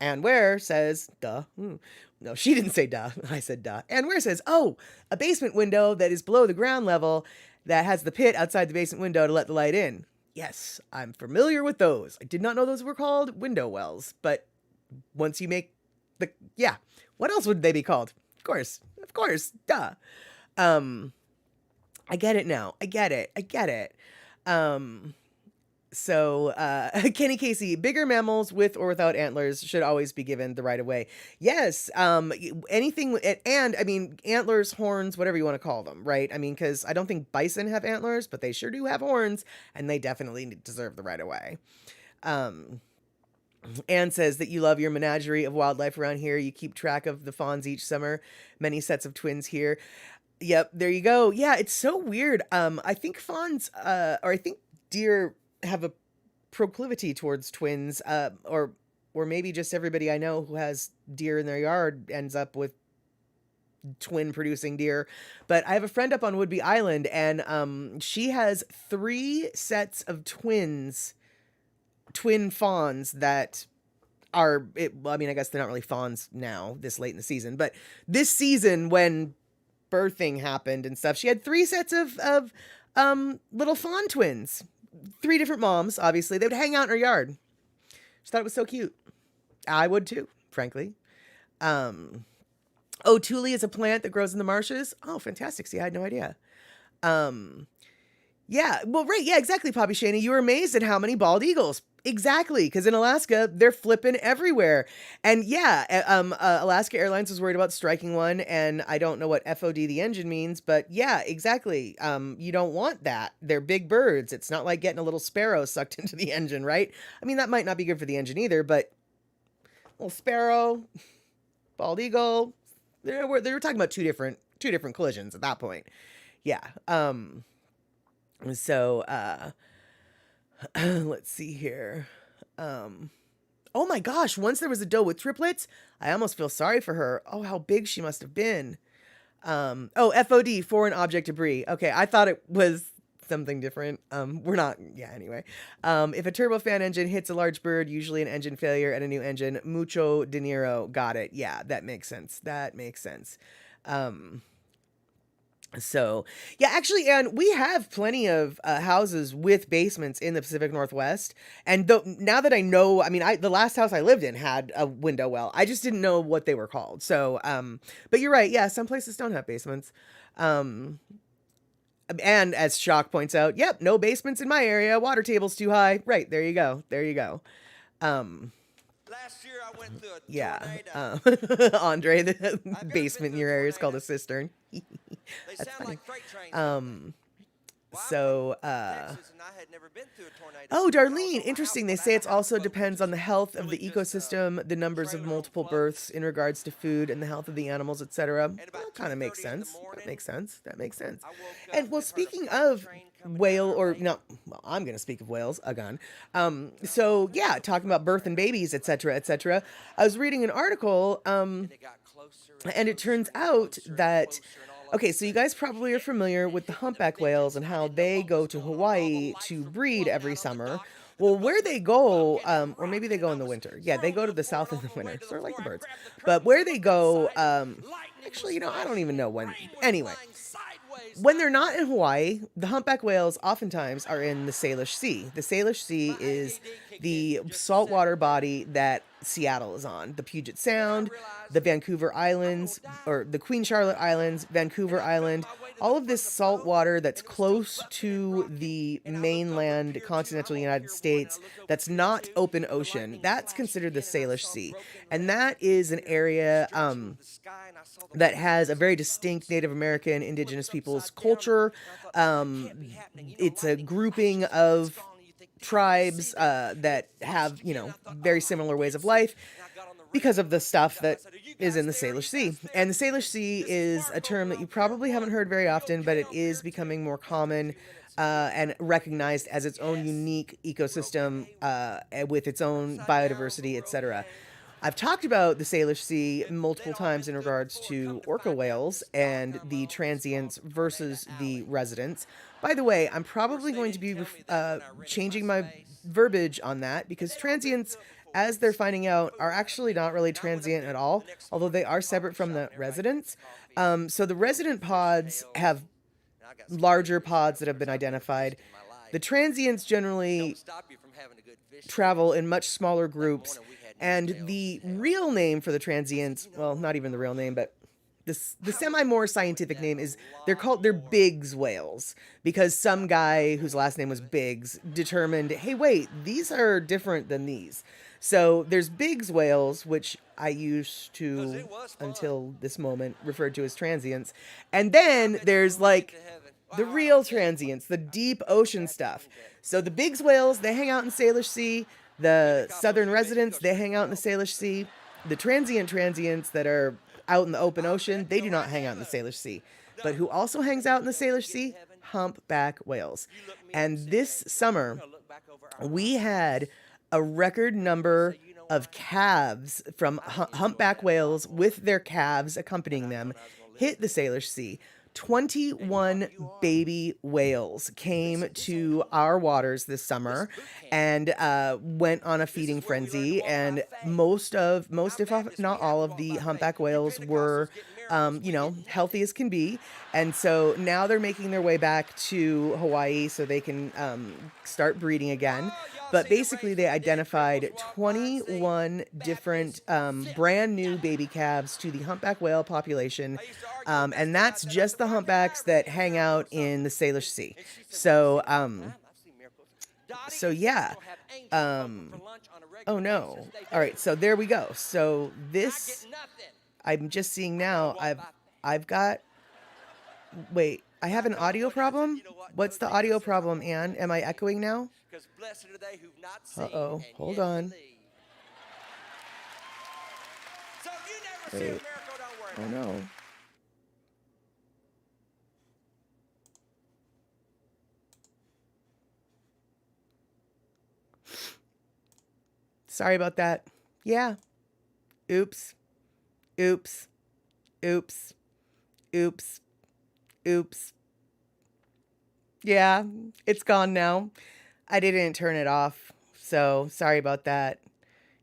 [SPEAKER 1] And Ware says, duh. No, she didn't say duh. I said duh. And Ware says, oh, a basement window that is below the ground level that has the pit outside the basement window to let the light in. Yes, I'm familiar with those. I did not know those were called window wells, but once you make yeah, what else would they be called? Of course, duh. I get it now. I get it. So, Kenny Casey, bigger mammals with or without antlers should always be given the right of way. Yes. Anything, and I mean, antlers, horns, whatever you want to call them, right? I mean, because I don't think bison have antlers, but they sure do have horns, and they definitely deserve the right of way. Anne says that you love your menagerie of wildlife around here. You keep track of the fawns each summer. Many sets of twins here. Yep, there you go. Yeah, it's so weird. I think fawns, or I think deer have a proclivity towards twins, or maybe just everybody I know who has deer in their yard ends up with twin producing deer. But I have a friend up on Woodby Island, and she has 3 sets of twin fawns that are well, I mean, I guess they're not really fawns now this late in the season, but this season when birthing happened and stuff, she had 3 sets of little fawn twins. 3 different moms, obviously. They would hang out in her yard. Just thought it was so cute. I would too, frankly. Um, oh, Tule is a plant that grows in the marshes. Oh, fantastic. See, I had no idea. Um, Yeah, well, right, yeah, exactly, Poppy Shaney. You were amazed at how many bald eagles. Exactly, because in Alaska, they're flipping everywhere. And yeah, Alaska Airlines was worried about striking one, and I don't know what FOD the engine means, but yeah, exactly. You don't want that. They're big birds. It's not like getting a little sparrow sucked into the engine, right? I mean, that might not be good for the engine either, but little sparrow, bald eagle, they were talking about two different collisions at that point. Yeah. So let's see here. Um, oh my gosh, once there was a doe with triplets. I almost feel sorry for her. Oh, how big she must have been. Oh, FOD, foreign object debris. Okay, I thought it was something different. We're not, yeah, anyway. If a turbofan engine hits a large bird, usually an engine failure and a new engine, mucho dinero. Got it. Yeah, that makes sense. That makes sense. Um, so, yeah, actually, and we have plenty of houses with basements in the Pacific Northwest. And now that I know, I mean, the last house I lived in had a window well. I just didn't know what they were called. So, but you're right. Yeah, some places don't have basements. Um, and as Shock points out, yep, no basements in my area. Water table's too high. Right, there you go. There you go. Um,
[SPEAKER 2] Last year I went through a
[SPEAKER 1] yeah.
[SPEAKER 2] tornado.
[SPEAKER 1] Andre, the
[SPEAKER 2] I've never
[SPEAKER 1] basement
[SPEAKER 2] been
[SPEAKER 1] in
[SPEAKER 2] through
[SPEAKER 1] your
[SPEAKER 2] a
[SPEAKER 1] area is called a
[SPEAKER 2] tornado.
[SPEAKER 1] cistern.
[SPEAKER 2] They
[SPEAKER 1] That's
[SPEAKER 2] sound
[SPEAKER 1] funny.
[SPEAKER 2] like freight trains out there.
[SPEAKER 1] Um,
[SPEAKER 2] Well, I'm
[SPEAKER 1] so,
[SPEAKER 2] from Texas and I had never been through a tornado.
[SPEAKER 1] oh,
[SPEAKER 2] When I was
[SPEAKER 1] Darlene,
[SPEAKER 2] on my
[SPEAKER 1] interesting. They
[SPEAKER 2] houseboat, I
[SPEAKER 1] say
[SPEAKER 2] had
[SPEAKER 1] it's
[SPEAKER 2] a
[SPEAKER 1] also
[SPEAKER 2] houseboat, which
[SPEAKER 1] depends on
[SPEAKER 2] is
[SPEAKER 1] the health of
[SPEAKER 2] really
[SPEAKER 1] the
[SPEAKER 2] just a
[SPEAKER 1] ecosystem, the numbers of
[SPEAKER 2] trailer on
[SPEAKER 1] multiple
[SPEAKER 2] floats.
[SPEAKER 1] births in regards to food and the health of the animals, etc.
[SPEAKER 2] And
[SPEAKER 1] Well,
[SPEAKER 2] about
[SPEAKER 1] kind of makes
[SPEAKER 2] 2:30 in the
[SPEAKER 1] sense. That
[SPEAKER 2] morning,
[SPEAKER 1] makes sense. That makes sense.
[SPEAKER 2] I woke
[SPEAKER 1] And
[SPEAKER 2] up
[SPEAKER 1] well,
[SPEAKER 2] and heard a
[SPEAKER 1] speaking
[SPEAKER 2] freight
[SPEAKER 1] of
[SPEAKER 2] train coming down
[SPEAKER 1] whale
[SPEAKER 2] our
[SPEAKER 1] or
[SPEAKER 2] lane.
[SPEAKER 1] no, well, I'm going to speak of whales again. So yeah, talking about birth and babies, etc., etc. I was reading an article,
[SPEAKER 2] And it got closer and
[SPEAKER 1] and it
[SPEAKER 2] closer
[SPEAKER 1] turns
[SPEAKER 2] and
[SPEAKER 1] out
[SPEAKER 2] closer and
[SPEAKER 1] that
[SPEAKER 2] closer, and all I
[SPEAKER 1] okay,
[SPEAKER 2] could
[SPEAKER 1] so you
[SPEAKER 2] say
[SPEAKER 1] guys
[SPEAKER 2] was,
[SPEAKER 1] probably are
[SPEAKER 2] shit.
[SPEAKER 1] familiar
[SPEAKER 2] And it
[SPEAKER 1] with the
[SPEAKER 2] hit the
[SPEAKER 1] humpback whales
[SPEAKER 2] beacons,
[SPEAKER 1] and
[SPEAKER 2] and I
[SPEAKER 1] how
[SPEAKER 2] didn't know
[SPEAKER 1] they
[SPEAKER 2] what
[SPEAKER 1] go
[SPEAKER 2] was
[SPEAKER 1] to
[SPEAKER 2] going on. All the
[SPEAKER 1] Hawaii
[SPEAKER 2] lights
[SPEAKER 1] to
[SPEAKER 2] were
[SPEAKER 1] breed
[SPEAKER 2] flooding
[SPEAKER 1] every
[SPEAKER 2] out on the
[SPEAKER 1] summer.
[SPEAKER 2] dock, and the
[SPEAKER 1] Well,
[SPEAKER 2] boat
[SPEAKER 1] where
[SPEAKER 2] was
[SPEAKER 1] they go,
[SPEAKER 2] rocking and
[SPEAKER 1] or maybe they
[SPEAKER 2] rocking,
[SPEAKER 1] go
[SPEAKER 2] and
[SPEAKER 1] in
[SPEAKER 2] I
[SPEAKER 1] the
[SPEAKER 2] was
[SPEAKER 1] winter. Yeah, they
[SPEAKER 2] throwing
[SPEAKER 1] go to
[SPEAKER 2] up
[SPEAKER 1] the
[SPEAKER 2] for it
[SPEAKER 1] south in
[SPEAKER 2] on
[SPEAKER 1] the
[SPEAKER 2] the way
[SPEAKER 1] winter,
[SPEAKER 2] to the
[SPEAKER 1] sort of like
[SPEAKER 2] floor.
[SPEAKER 1] the
[SPEAKER 2] I
[SPEAKER 1] birds.
[SPEAKER 2] grabbed the
[SPEAKER 1] But
[SPEAKER 2] crane
[SPEAKER 1] where
[SPEAKER 2] and
[SPEAKER 1] they
[SPEAKER 2] looked
[SPEAKER 1] go,
[SPEAKER 2] inside, and lightning was
[SPEAKER 1] actually, I don't
[SPEAKER 2] flashing
[SPEAKER 1] even know
[SPEAKER 2] and
[SPEAKER 1] when.
[SPEAKER 2] rain was
[SPEAKER 1] Anyway,
[SPEAKER 2] flying sideways
[SPEAKER 1] when
[SPEAKER 2] that
[SPEAKER 1] they're not
[SPEAKER 2] night.
[SPEAKER 1] in Hawaii, the humpback whales oftentimes are in the Salish Sea. The Salish
[SPEAKER 2] My
[SPEAKER 1] Sea is
[SPEAKER 2] ADD kicked in
[SPEAKER 1] the
[SPEAKER 2] for just a
[SPEAKER 1] saltwater
[SPEAKER 2] second there.
[SPEAKER 1] body that Seattle is on. The Puget
[SPEAKER 2] And then I
[SPEAKER 1] Sound,
[SPEAKER 2] realized
[SPEAKER 1] the Vancouver
[SPEAKER 2] I'm going
[SPEAKER 1] Islands,
[SPEAKER 2] to die.
[SPEAKER 1] or the Queen Charlotte Islands,
[SPEAKER 2] And
[SPEAKER 1] Vancouver
[SPEAKER 2] I found
[SPEAKER 1] Island,
[SPEAKER 2] my way to the
[SPEAKER 1] all of
[SPEAKER 2] front
[SPEAKER 1] this
[SPEAKER 2] of the
[SPEAKER 1] salt
[SPEAKER 2] boat,
[SPEAKER 1] water that's
[SPEAKER 2] and it was still
[SPEAKER 1] close
[SPEAKER 2] bucking and
[SPEAKER 1] to
[SPEAKER 2] rocking.
[SPEAKER 1] the
[SPEAKER 2] And I looked over at
[SPEAKER 1] mainland
[SPEAKER 2] Pier 2.
[SPEAKER 1] continental
[SPEAKER 2] I'm on
[SPEAKER 1] United
[SPEAKER 2] Pier 1, and I
[SPEAKER 1] States
[SPEAKER 2] look over
[SPEAKER 1] that's
[SPEAKER 2] Pier
[SPEAKER 1] not
[SPEAKER 2] 2,
[SPEAKER 1] open
[SPEAKER 2] and the
[SPEAKER 1] ocean.
[SPEAKER 2] lightning was
[SPEAKER 1] That's
[SPEAKER 2] flashing
[SPEAKER 1] considered the
[SPEAKER 2] again, and I
[SPEAKER 1] Salish
[SPEAKER 2] saw
[SPEAKER 1] Sea.
[SPEAKER 2] broken
[SPEAKER 1] And
[SPEAKER 2] legs
[SPEAKER 1] that
[SPEAKER 2] and
[SPEAKER 1] is an
[SPEAKER 2] feathers
[SPEAKER 1] area
[SPEAKER 2] stretching to the sky, and I saw the
[SPEAKER 1] that has a
[SPEAKER 2] wings of
[SPEAKER 1] very
[SPEAKER 2] the
[SPEAKER 1] distinct
[SPEAKER 2] boats
[SPEAKER 1] Native American,
[SPEAKER 2] flipped
[SPEAKER 1] indigenous peoples
[SPEAKER 2] upside down.
[SPEAKER 1] culture.
[SPEAKER 2] And I thought, that can't be happening. You know,
[SPEAKER 1] It's a
[SPEAKER 2] lightning
[SPEAKER 1] grouping
[SPEAKER 2] flashes, and it's
[SPEAKER 1] of
[SPEAKER 2] gone, and you think, God, I see
[SPEAKER 1] tribes
[SPEAKER 2] that. And
[SPEAKER 1] that
[SPEAKER 2] it
[SPEAKER 1] have,
[SPEAKER 2] flashed again, and I thought,
[SPEAKER 1] very
[SPEAKER 2] oh, I
[SPEAKER 1] similar ways
[SPEAKER 2] can't
[SPEAKER 1] of
[SPEAKER 2] see it.
[SPEAKER 1] life
[SPEAKER 2] And I got on the
[SPEAKER 1] because
[SPEAKER 2] radio,
[SPEAKER 1] of the
[SPEAKER 2] and
[SPEAKER 1] stuff
[SPEAKER 2] I
[SPEAKER 1] that
[SPEAKER 2] said, are you
[SPEAKER 1] is
[SPEAKER 2] guys
[SPEAKER 1] in the
[SPEAKER 2] there? Are
[SPEAKER 1] Salish
[SPEAKER 2] you guys
[SPEAKER 1] Sea.
[SPEAKER 2] there?
[SPEAKER 1] And the Salish Sea
[SPEAKER 2] This is
[SPEAKER 1] is a
[SPEAKER 2] Marco.
[SPEAKER 1] term
[SPEAKER 2] We're
[SPEAKER 1] that you
[SPEAKER 2] on Pier
[SPEAKER 1] probably
[SPEAKER 2] 1.
[SPEAKER 1] haven't heard very
[SPEAKER 2] Are you
[SPEAKER 1] often, but
[SPEAKER 2] okay
[SPEAKER 1] it
[SPEAKER 2] on
[SPEAKER 1] is
[SPEAKER 2] Pier 2?
[SPEAKER 1] becoming more
[SPEAKER 2] After a
[SPEAKER 1] common
[SPEAKER 2] few minutes of me
[SPEAKER 1] and recognized as its own
[SPEAKER 2] yes,
[SPEAKER 1] unique
[SPEAKER 2] we're
[SPEAKER 1] ecosystem
[SPEAKER 2] okay.
[SPEAKER 1] with its
[SPEAKER 2] We're
[SPEAKER 1] own
[SPEAKER 2] upside down, but
[SPEAKER 1] biodiversity,
[SPEAKER 2] we're
[SPEAKER 1] etc.
[SPEAKER 2] okay.
[SPEAKER 1] I've talked about the Salish Sea
[SPEAKER 2] And then
[SPEAKER 1] multiple
[SPEAKER 2] all
[SPEAKER 1] times
[SPEAKER 2] been
[SPEAKER 1] in
[SPEAKER 2] good
[SPEAKER 1] regards
[SPEAKER 2] before. Come
[SPEAKER 1] to
[SPEAKER 2] to
[SPEAKER 1] orca
[SPEAKER 2] find out,
[SPEAKER 1] whales
[SPEAKER 2] this dock
[SPEAKER 1] and
[SPEAKER 2] I'm
[SPEAKER 1] the
[SPEAKER 2] on is called
[SPEAKER 1] transients
[SPEAKER 2] Tornado
[SPEAKER 1] versus the
[SPEAKER 2] Alley.
[SPEAKER 1] residents. By the way, I'm
[SPEAKER 2] Of course,
[SPEAKER 1] probably
[SPEAKER 2] they
[SPEAKER 1] going to
[SPEAKER 2] didn't
[SPEAKER 1] be
[SPEAKER 2] tell me that when I rented my
[SPEAKER 1] changing my
[SPEAKER 2] space.
[SPEAKER 1] verbiage on that
[SPEAKER 2] And
[SPEAKER 1] because
[SPEAKER 2] they'd all been
[SPEAKER 1] transients,
[SPEAKER 2] through it before.
[SPEAKER 1] as they're finding
[SPEAKER 2] Sneaking
[SPEAKER 1] out, are
[SPEAKER 2] food out of
[SPEAKER 1] actually
[SPEAKER 2] me.
[SPEAKER 1] not really
[SPEAKER 2] And I went up
[SPEAKER 1] transient at
[SPEAKER 2] there
[SPEAKER 1] all,
[SPEAKER 2] the next
[SPEAKER 1] although they
[SPEAKER 2] morning to
[SPEAKER 1] are
[SPEAKER 2] the
[SPEAKER 1] separate
[SPEAKER 2] coffee
[SPEAKER 1] from
[SPEAKER 2] shop,
[SPEAKER 1] the
[SPEAKER 2] and everybody drinks
[SPEAKER 1] residents.
[SPEAKER 2] coffee and
[SPEAKER 1] So the
[SPEAKER 2] filled with
[SPEAKER 1] resident
[SPEAKER 2] fish
[SPEAKER 1] pods
[SPEAKER 2] tails.
[SPEAKER 1] have
[SPEAKER 2] And I got some
[SPEAKER 1] larger
[SPEAKER 2] pretty fish
[SPEAKER 1] pods that have
[SPEAKER 2] customers
[SPEAKER 1] been
[SPEAKER 2] out there
[SPEAKER 1] identified.
[SPEAKER 2] risking my life.
[SPEAKER 1] The transients generally
[SPEAKER 2] Don't stop you from having a good fish
[SPEAKER 1] travel
[SPEAKER 2] trip.
[SPEAKER 1] in much smaller
[SPEAKER 2] That
[SPEAKER 1] groups.
[SPEAKER 2] morning we had
[SPEAKER 1] And
[SPEAKER 2] newtails
[SPEAKER 1] the
[SPEAKER 2] and hell.
[SPEAKER 1] real name for the
[SPEAKER 2] I said,
[SPEAKER 1] transients, well, not even the real name, but the
[SPEAKER 2] I
[SPEAKER 1] semi
[SPEAKER 2] wish
[SPEAKER 1] more
[SPEAKER 2] we'd slowed it
[SPEAKER 1] scientific
[SPEAKER 2] down
[SPEAKER 1] name
[SPEAKER 2] a
[SPEAKER 1] is
[SPEAKER 2] lot
[SPEAKER 1] they're
[SPEAKER 2] more.
[SPEAKER 1] Biggs whales because some
[SPEAKER 2] I thought I was
[SPEAKER 1] guy
[SPEAKER 2] going
[SPEAKER 1] whose
[SPEAKER 2] to
[SPEAKER 1] last name
[SPEAKER 2] do
[SPEAKER 1] was
[SPEAKER 2] it.
[SPEAKER 1] Biggs determined, hey, wait, these are different than these. So there's Biggs whales, which I used
[SPEAKER 2] Because
[SPEAKER 1] to
[SPEAKER 2] it was fun.
[SPEAKER 1] until this moment referred to as transients, and
[SPEAKER 2] I
[SPEAKER 1] then
[SPEAKER 2] bet you
[SPEAKER 1] there's
[SPEAKER 2] when we get
[SPEAKER 1] like
[SPEAKER 2] to heaven.
[SPEAKER 1] the
[SPEAKER 2] Wow, I
[SPEAKER 1] real
[SPEAKER 2] don't bet.
[SPEAKER 1] transients, the
[SPEAKER 2] I
[SPEAKER 1] deep
[SPEAKER 2] bet
[SPEAKER 1] ocean
[SPEAKER 2] that
[SPEAKER 1] stuff.
[SPEAKER 2] people bet.
[SPEAKER 1] So the Biggs whales, they hang out in Salish Sea.
[SPEAKER 2] Then the
[SPEAKER 1] The
[SPEAKER 2] cop pulls
[SPEAKER 1] southern
[SPEAKER 2] you in, you
[SPEAKER 1] residents,
[SPEAKER 2] go
[SPEAKER 1] they
[SPEAKER 2] straight
[SPEAKER 1] hang
[SPEAKER 2] to
[SPEAKER 1] out in the
[SPEAKER 2] hell.
[SPEAKER 1] Salish Sea. The transient transients that are out in the open
[SPEAKER 2] I
[SPEAKER 1] ocean,
[SPEAKER 2] bet
[SPEAKER 1] they do
[SPEAKER 2] till
[SPEAKER 1] not
[SPEAKER 2] I
[SPEAKER 1] hang out in the
[SPEAKER 2] never.
[SPEAKER 1] Salish Sea. But
[SPEAKER 2] No.
[SPEAKER 1] who also hangs out in the
[SPEAKER 2] So when we
[SPEAKER 1] Salish
[SPEAKER 2] get to
[SPEAKER 1] Sea?
[SPEAKER 2] heaven,
[SPEAKER 1] Humpback whales.
[SPEAKER 2] you look me up and
[SPEAKER 1] And
[SPEAKER 2] say,
[SPEAKER 1] this
[SPEAKER 2] thank you. We're
[SPEAKER 1] summer,
[SPEAKER 2] going to look back over our
[SPEAKER 1] we
[SPEAKER 2] lives.
[SPEAKER 1] had a record
[SPEAKER 2] And we're going to
[SPEAKER 1] number
[SPEAKER 2] say, you know
[SPEAKER 1] of
[SPEAKER 2] what?
[SPEAKER 1] calves from
[SPEAKER 2] I enjoyed
[SPEAKER 1] humpback
[SPEAKER 2] that a lot
[SPEAKER 1] whales
[SPEAKER 2] more
[SPEAKER 1] with their calves
[SPEAKER 2] than
[SPEAKER 1] accompanying
[SPEAKER 2] I
[SPEAKER 1] them
[SPEAKER 2] thought I was going to live
[SPEAKER 1] hit
[SPEAKER 2] to
[SPEAKER 1] the
[SPEAKER 2] live.
[SPEAKER 1] Salish Sea.
[SPEAKER 2] And you know
[SPEAKER 1] 21
[SPEAKER 2] what? You are.
[SPEAKER 1] baby whales came
[SPEAKER 2] This ain't
[SPEAKER 1] to
[SPEAKER 2] fun.
[SPEAKER 1] our waters this
[SPEAKER 2] This
[SPEAKER 1] summer
[SPEAKER 2] is boot camp.
[SPEAKER 1] and went on a
[SPEAKER 2] This
[SPEAKER 1] feeding
[SPEAKER 2] is where we learn to
[SPEAKER 1] frenzy.
[SPEAKER 2] walk by
[SPEAKER 1] And
[SPEAKER 2] faith.
[SPEAKER 1] most,
[SPEAKER 2] I'm
[SPEAKER 1] if
[SPEAKER 2] Baptist. We
[SPEAKER 1] not
[SPEAKER 2] have
[SPEAKER 1] all
[SPEAKER 2] to
[SPEAKER 1] of
[SPEAKER 2] walk
[SPEAKER 1] the
[SPEAKER 2] by faith.
[SPEAKER 1] humpback
[SPEAKER 2] You
[SPEAKER 1] whales were,
[SPEAKER 2] Pentecostals get miracles. We get
[SPEAKER 1] healthy
[SPEAKER 2] nothing.
[SPEAKER 1] as can be. And so now they're making their way back to Hawaii so they can start breeding again.
[SPEAKER 2] Oh, y'all
[SPEAKER 1] But basically, they identified 21 different brand new baby calves to the humpback whale population. And that's just the humpbacks that hang out in the Salish Sea. So, yeah. Oh no. All right, so there we go. So this I'm just seeing now. I've got wait, I have an audio problem? What's the audio problem, Anne? Am I echoing now? Uh-oh. Hold on. Wait. Oh no. Sorry about that. Yeah. Oops. Oops. Oops. Oops. Oops. Yeah, it's gone now. I didn't turn it off, so sorry about that.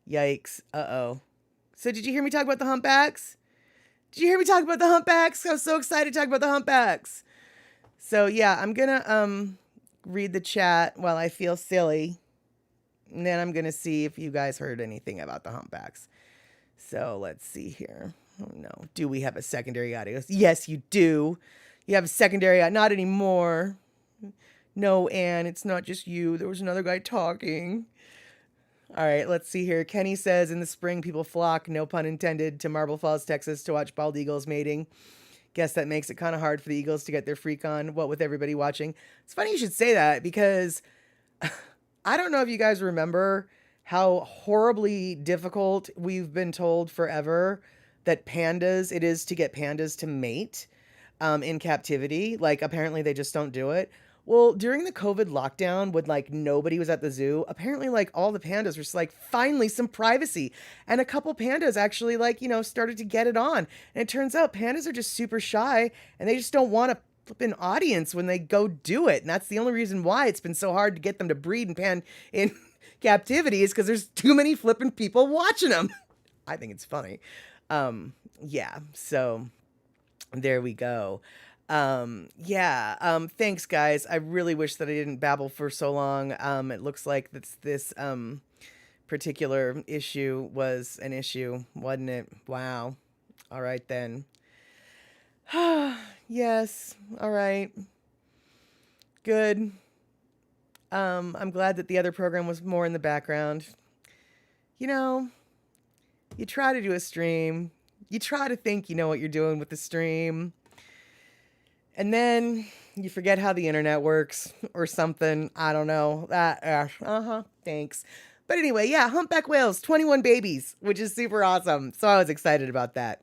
[SPEAKER 1] Yikes. Uh-oh. So did you hear me talk about the humpbacks? Did you hear me talk about the humpbacks? I was so excited to talk about the humpbacks. So yeah, I'm gonna read the chat while I feel silly. And then I'm gonna see if you guys heard anything about the humpbacks. So let's see here. Oh no. Do we have a secondary audio? Yes, you do. You have a secondary, not anymore. No, Anne, it's not just you. There was another guy talking. All right, let's see here. Kenny says, in the spring, people flock, no pun intended, to Marble Falls, Texas to watch bald eagles mating. Guess that makes it kind of hard for the eagles to get their freak on, what with everybody watching. It's funny you should say that, because I don't know if you guys remember how horribly difficult we've been told forever that it is to get pandas to mate in captivity. Like, apparently they just don't do it. Well, during the COVID lockdown, when like nobody was at the zoo, apparently like all the pandas were just like, finally some privacy. And a couple pandas actually like, started to get it on. And it turns out pandas are just super shy and they just don't want to flip an audience when they go do it. And that's the only reason why it's been so hard to get them to breed in captivity, is because there's too many flipping people watching them. I think it's funny. Yeah, so there we go. Thanks guys. I really wish that I didn't babble for so long. It looks like this particular issue was an issue, wasn't it? Wow. All right then. Yes. All right. Good. I'm glad that the other program was more in the background. You try to do a stream. You try to think you know what you're doing with the stream. And then you forget how the internet works or something. I don't know. Thanks. But anyway, yeah, humpback whales, 21 babies, which is super awesome. So I was excited about that.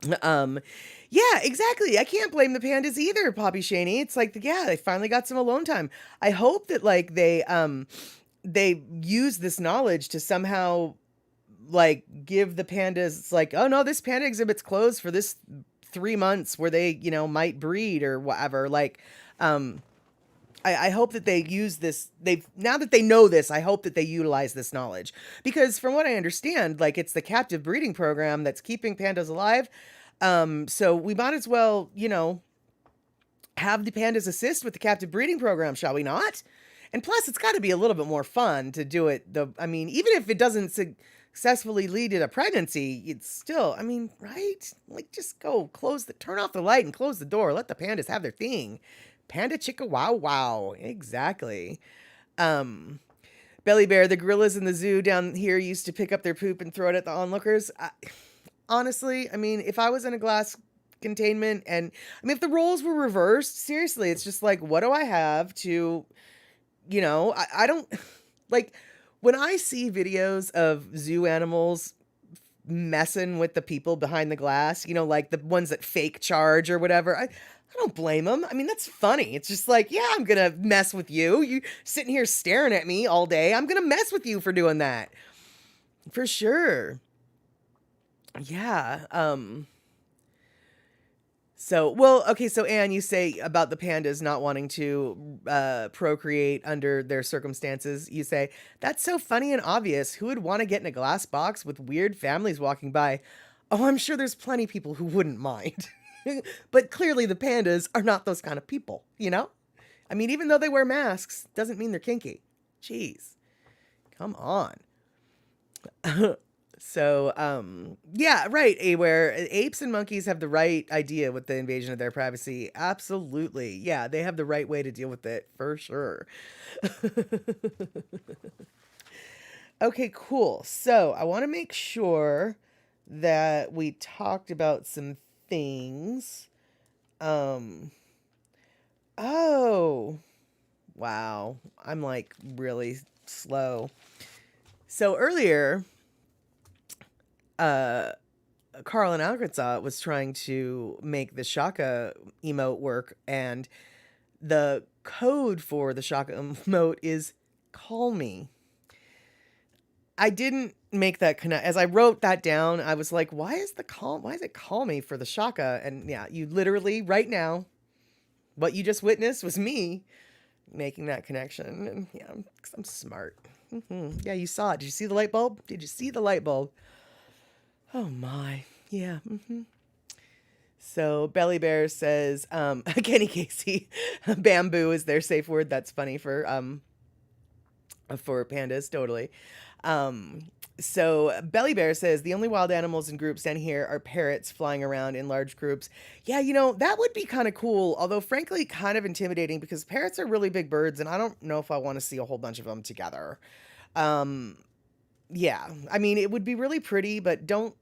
[SPEAKER 1] Yeah, exactly. I can't blame the pandas either, Poppy Shaney. It's like, they finally got some alone time. I hope that like they use this knowledge to somehow like give the pandas, it's like, oh no, this panda exhibit's closed for this 3 months where they, might breed or whatever. Like, I hope that they use this. Now that they know this, I hope that they utilize this knowledge, because from what I understand, like it's the captive breeding program that's keeping pandas alive. So we might as well, have the pandas assist with the captive breeding program, shall we not? And plus, it's got to be a little bit more fun to do it. Even if it doesn't successfully lead to a pregnancy, it's still, right? Like, just go turn off the light and close the door. Let the pandas have their thing. Panda chicka wow wow. Exactly. Belly Bear, the gorillas in the zoo down here used to pick up their poop and throw it at the onlookers. Honestly, if I was in a glass containment and, if the roles were reversed, seriously, it's just like, what do I have to, I don't, like, when I see videos of zoo animals messing with the people behind the glass, like the ones that fake charge or whatever, I don't blame them. That's funny. It's just like, yeah, I'm going to mess with you. You sitting here staring at me all day. I'm going to mess with you for doing that. For sure. Yeah. So Anne, you say about the pandas not wanting to procreate under their circumstances. You say, that's so funny and obvious. Who would want to get in a glass box with weird families walking by? Oh, I'm sure there's plenty of people who wouldn't mind. But clearly the pandas are not those kind of people, Even though they wear masks, doesn't mean they're kinky. Jeez, come on. So, yeah, right. Where apes and monkeys have the right idea with the invasion of their privacy. Absolutely. Yeah, they have the right way to deal with it for sure. Okay, cool. So, I want to make sure that we talked about some things. Um, oh, wow. I'm like really slow. So earlier, uh Carl in Arkansas was trying to make the Shaka emote work, and the code for the Shaka emote is call me. I didn't make that connect. As I wrote that down, I was like, why is it call me for the Shaka? And yeah, you literally right now, what you just witnessed was me making that connection. And yeah, 'cause I'm smart. Yeah, you saw it. Did you see the light bulb? Did you see the light bulb? Oh my. Yeah. So Belly Bear says, Kenny Casey, bamboo is their safe word. That's funny for pandas, totally. Um, so Belly Bear says the only wild animals in groups down here are parrots flying around in large groups. Yeah, that would be kind of cool, although frankly kind of intimidating because parrots are really big birds and I don't know if I want to see a whole bunch of them together. Um, yeah, I mean it would be really pretty, but don't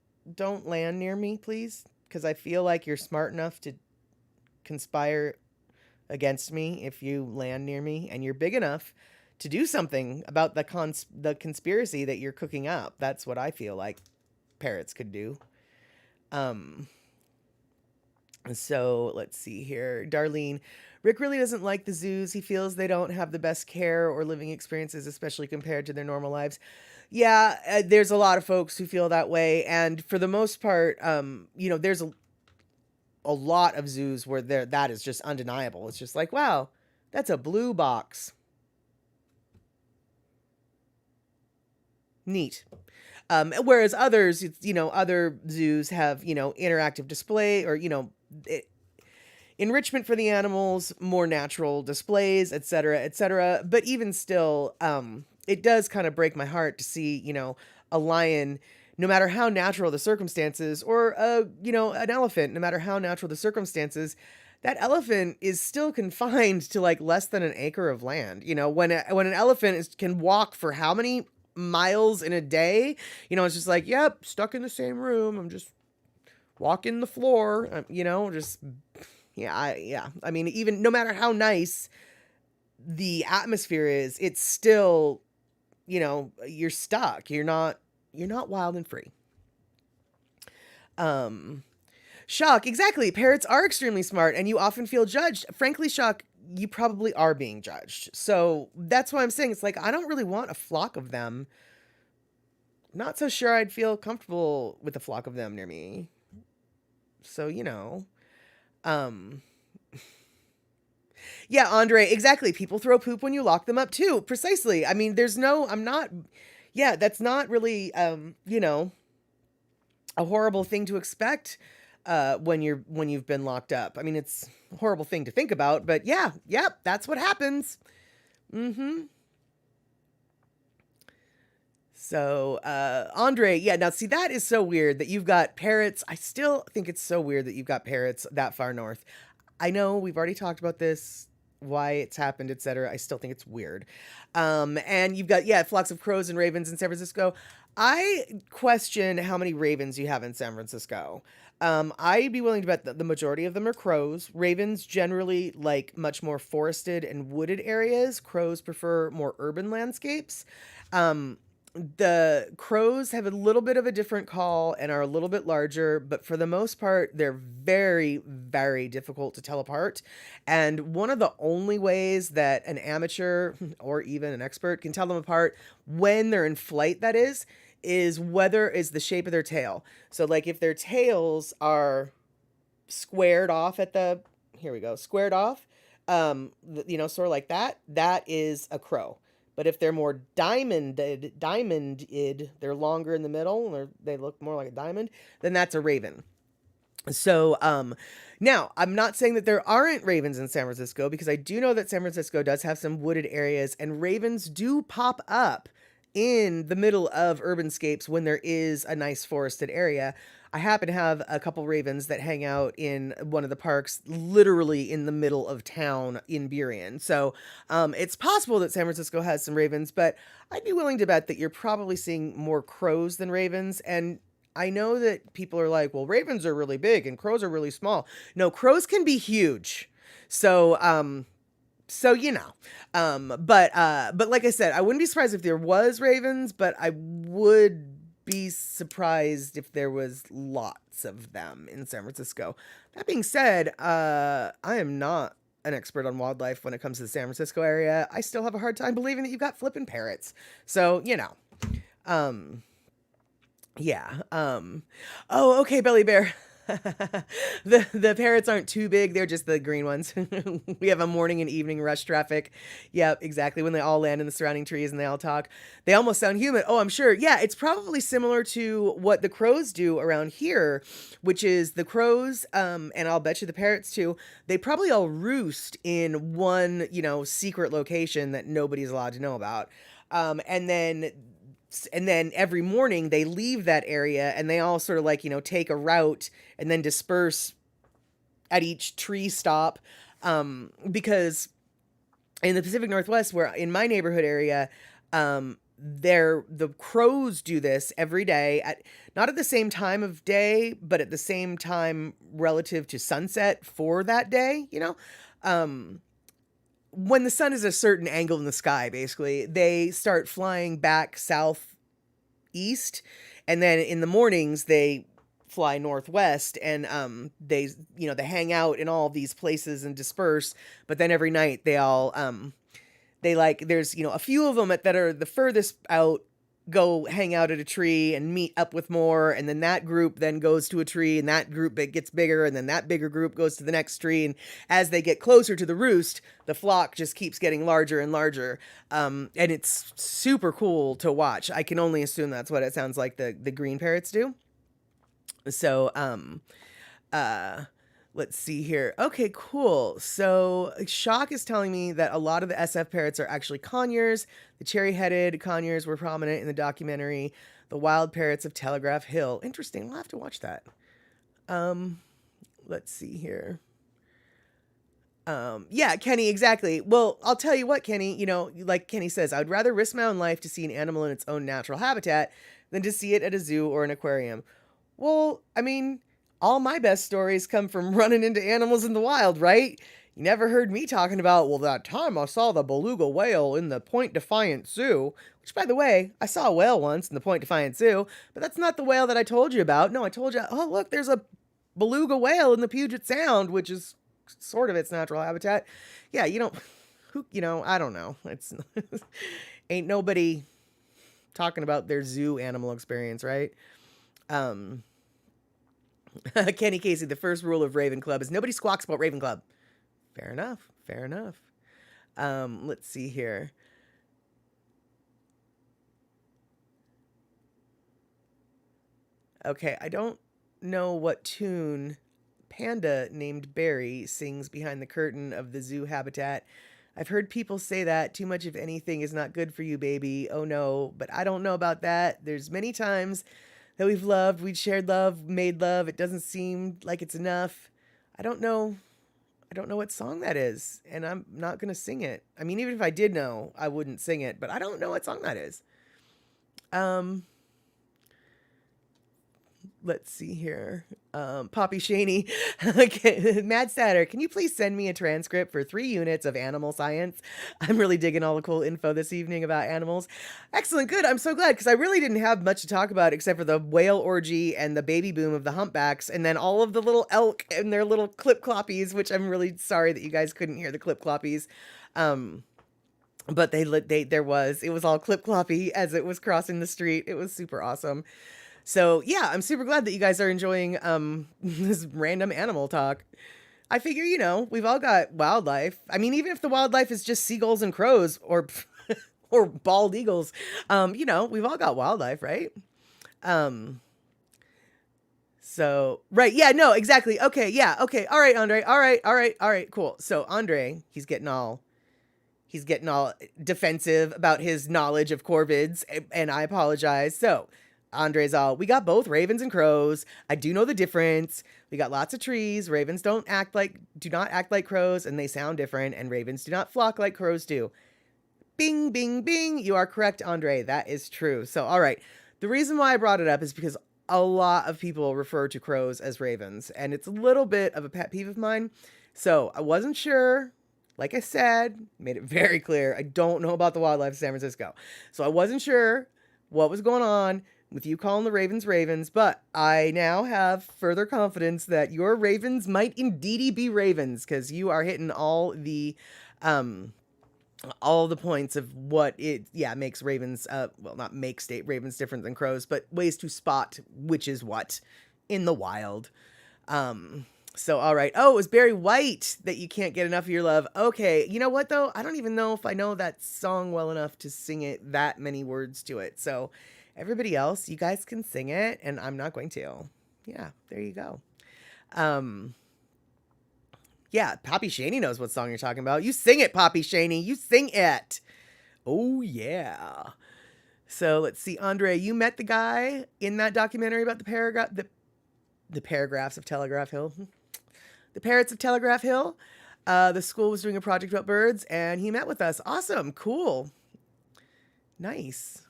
[SPEAKER 1] land near me, please, because I feel like you're smart enough to conspire against me if you land near me, and you're big enough to do something about the conspiracy that you're cooking up. That's what I feel like parrots could do. Um, so let's see here. Darlene, Rick really doesn't like the zoos. He feels they don't have the best care or living experiences, especially compared to their normal lives. Yeah, there's a lot of folks who feel that way, and for the most part, there's a lot of zoos where that is just undeniable. It's just like, wow, that's a blue box. Neat. Whereas others, other zoos have, interactive display or, enrichment for the animals, more natural displays, etc., etc. But even still, it does kind of break my heart to see, a lion, no matter how natural the circumstances, or an elephant, no matter how natural the circumstances, that elephant is still confined to like less than an acre of land. When an elephant can walk for how many miles in a day, it's just like, yep, stuck in the same room. I'm just walking the floor, just yeah. I mean, even no matter how nice the atmosphere is, it's still, you're stuck. You're not wild and free. Shock, exactly. Parrots are extremely smart and you often feel judged. Frankly, Shock, you probably are being judged. So that's why I'm saying it's like I don't really want a flock of them. Not so sure I'd feel comfortable with a flock of them near me. So, um yeah, Andre, exactly. People throw poop when you lock them up too. Precisely. I mean, I'm not, yeah, that's not really, a horrible thing to expect when you've been locked up. I mean, it's a horrible thing to think about, but yeah, yep, that's what happens. Mm-hmm. So, Andre, yeah, now see, that is so weird that you've got parrots. I still think it's so weird that you've got parrots that far north. I know we've already talked about this, why it's happened, etc. I still think it's weird. And you've got, yeah, flocks of crows and ravens in San Francisco. I question how many ravens you have in San Francisco. I'd be willing to bet that the majority of them are crows. Ravens generally like much more forested and wooded areas. Crows prefer more urban landscapes. The crows have a little bit of a different call and are a little bit larger, but for the most part, they're very, very difficult to tell apart. And one of the only ways that an amateur or even an expert can tell them apart when they're in flight, that is the shape of their tail. So like if their tails are squared off here we go, squared off, sort of like that is a crow. But if they're more diamonded, they're longer in the middle, or they look more like a diamond, then that's a raven. So, now I'm not saying that there aren't ravens in San Francisco because I do know that San Francisco does have some wooded areas and ravens do pop up in the middle of urbanscapes when there is a nice forested area. I happen to have a couple ravens that hang out in one of the parks, literally in the middle of town in Burien. So, it's possible that San Francisco has some ravens, but I'd be willing to bet that you're probably seeing more crows than ravens. And I know that people are like, well, ravens are really big and crows are really small. No, crows can be huge. So, so you know, but like I said, I wouldn't be surprised if there was ravens, but I would be surprised if there was lots of them in San Francisco. That being said, I am not an expert on wildlife when it comes to the San Francisco area. I still have a hard time believing that you've got flippin' parrots. So, um, yeah. Oh, okay, Belly Bear. The parrots aren't too big. They're just the green ones. We have a morning and evening rush traffic. Yep, exactly. When they all land in the surrounding trees and they all talk, they almost sound human. Oh, I'm sure. Yeah, it's probably similar to what the crows do around here, which is the crows, and I'll bet you the parrots too. They probably all roost in one, secret location that nobody's allowed to know about. And then every morning they leave that area and they all sort of like, take a route and then disperse at each tree stop. Because in the Pacific Northwest, where in my neighborhood area, the crows do this every day at not at the same time of day, but at the same time relative to sunset for that day, when the sun is a certain angle in the sky, basically, they start flying back southeast, and then in the mornings they fly northwest, and they hang out in all these places and disperse. But then every night they all they like there's a few of them that are the furthest out go hang out at a tree and meet up with more, and then that group then goes to a tree, and that group gets bigger, and then that bigger group goes to the next tree, and as they get closer to the roost, the flock just keeps getting larger and larger. And it's super cool to watch. I can only assume that's what it sounds like the green parrots do. So uh let's see here. Okay, cool. So Shock is telling me that a lot of the SF parrots are actually conures. The cherry-headed conures were prominent in the documentary The Wild Parrots of Telegraph Hill. Interesting. We'll have to watch that. Let's see here. Yeah, Kenny, exactly. Well, I'll tell you what, Kenny, like Kenny says, I would rather risk my own life to see an animal in its own natural habitat than to see it at a zoo or an aquarium. Well, I mean, all my best stories come from running into animals in the wild, right? You never heard me talking about, well, that time I saw the beluga whale in the Point Defiant Zoo, which, by the way, I saw a whale once in the Point Defiant Zoo, but that's not the whale that I told you about. No, I told you, oh, look, there's a beluga whale in the Puget Sound, which is sort of its natural habitat. Yeah, I don't know. It's ain't nobody talking about their zoo animal experience, right? Um, Kenny Casey, the first rule of Raven Club is nobody squawks about Raven Club. Fair enough. Fair enough. Let's see here. Okay, I don't know what tune Panda named Barry sings behind the curtain of the zoo habitat. I've heard people say that too much of anything is not good for you, baby. Oh no, but I don't know about that. There's many times that we've loved, we've shared love, made love. It doesn't seem like it's enough. I don't know. I don't know what song that is, and I'm not going to sing it. I mean, even if I did know, I wouldn't sing it, but I don't know what song that is. Um, let's see here. Poppy Shaney. Okay. Mad Statter, can you please send me a transcript for 3 units of animal science? I'm really digging all the cool info this evening about animals. Excellent. Good. I'm so glad because I really didn't have much to talk about except for the whale orgy and the baby boom of the humpbacks and then all of the little elk and their little clip cloppies, which I'm really sorry that you guys couldn't hear the clip cloppies. But it was all clip cloppy as it was crossing the street. It was super awesome. So yeah, I'm super glad that you guys are enjoying this random animal talk. I figure, we've all got wildlife. I mean, even if the wildlife is just seagulls and crows or or bald eagles, we've all got wildlife, right? Um So, right, yeah, no, exactly. Okay, yeah, okay. All right, Andre. All right, all right, all right, cool. So, Andre, he's getting all defensive about his knowledge of corvids, and I apologize. So, Andre's all, we got both ravens and crows. I do know the difference. We got lots of trees. Ravens do not act like crows, and they sound different, and ravens do not flock like crows do. Bing, bing, bing. You are correct, Andre. That is true. So, all right. The reason why I brought it up is because a lot of people refer to crows as ravens, and it's a little bit of a pet peeve of mine. So, I wasn't sure. Like I said, made it very clear. I don't know about the wildlife of San Francisco. So, I wasn't sure what was going on with you calling the ravens ravens, but I now have further confidence that your ravens might indeedy be ravens because you are hitting um all the points of what it makes ravens well, not make state ravens different than crows, but ways to spot which is what in the wild. So all right. Oh, it was Barry White that you can't get enough of your love. Okay, you know what though, I don't even know if I know that song well enough to sing it, that many words to it. So everybody else, you guys can sing it and I'm not going to. Yeah, there you go. um Yeah, Poppy Shaney knows what song you're talking about. You sing it, Poppy Shaney. You sing it. Oh, yeah. So let's see, Andre, you met the guy in that documentary about the paragraphs of Telegraph Hill. The parrots of Telegraph Hill. The school was doing a project about birds, and he met with us. Awesome. Cool. Nice.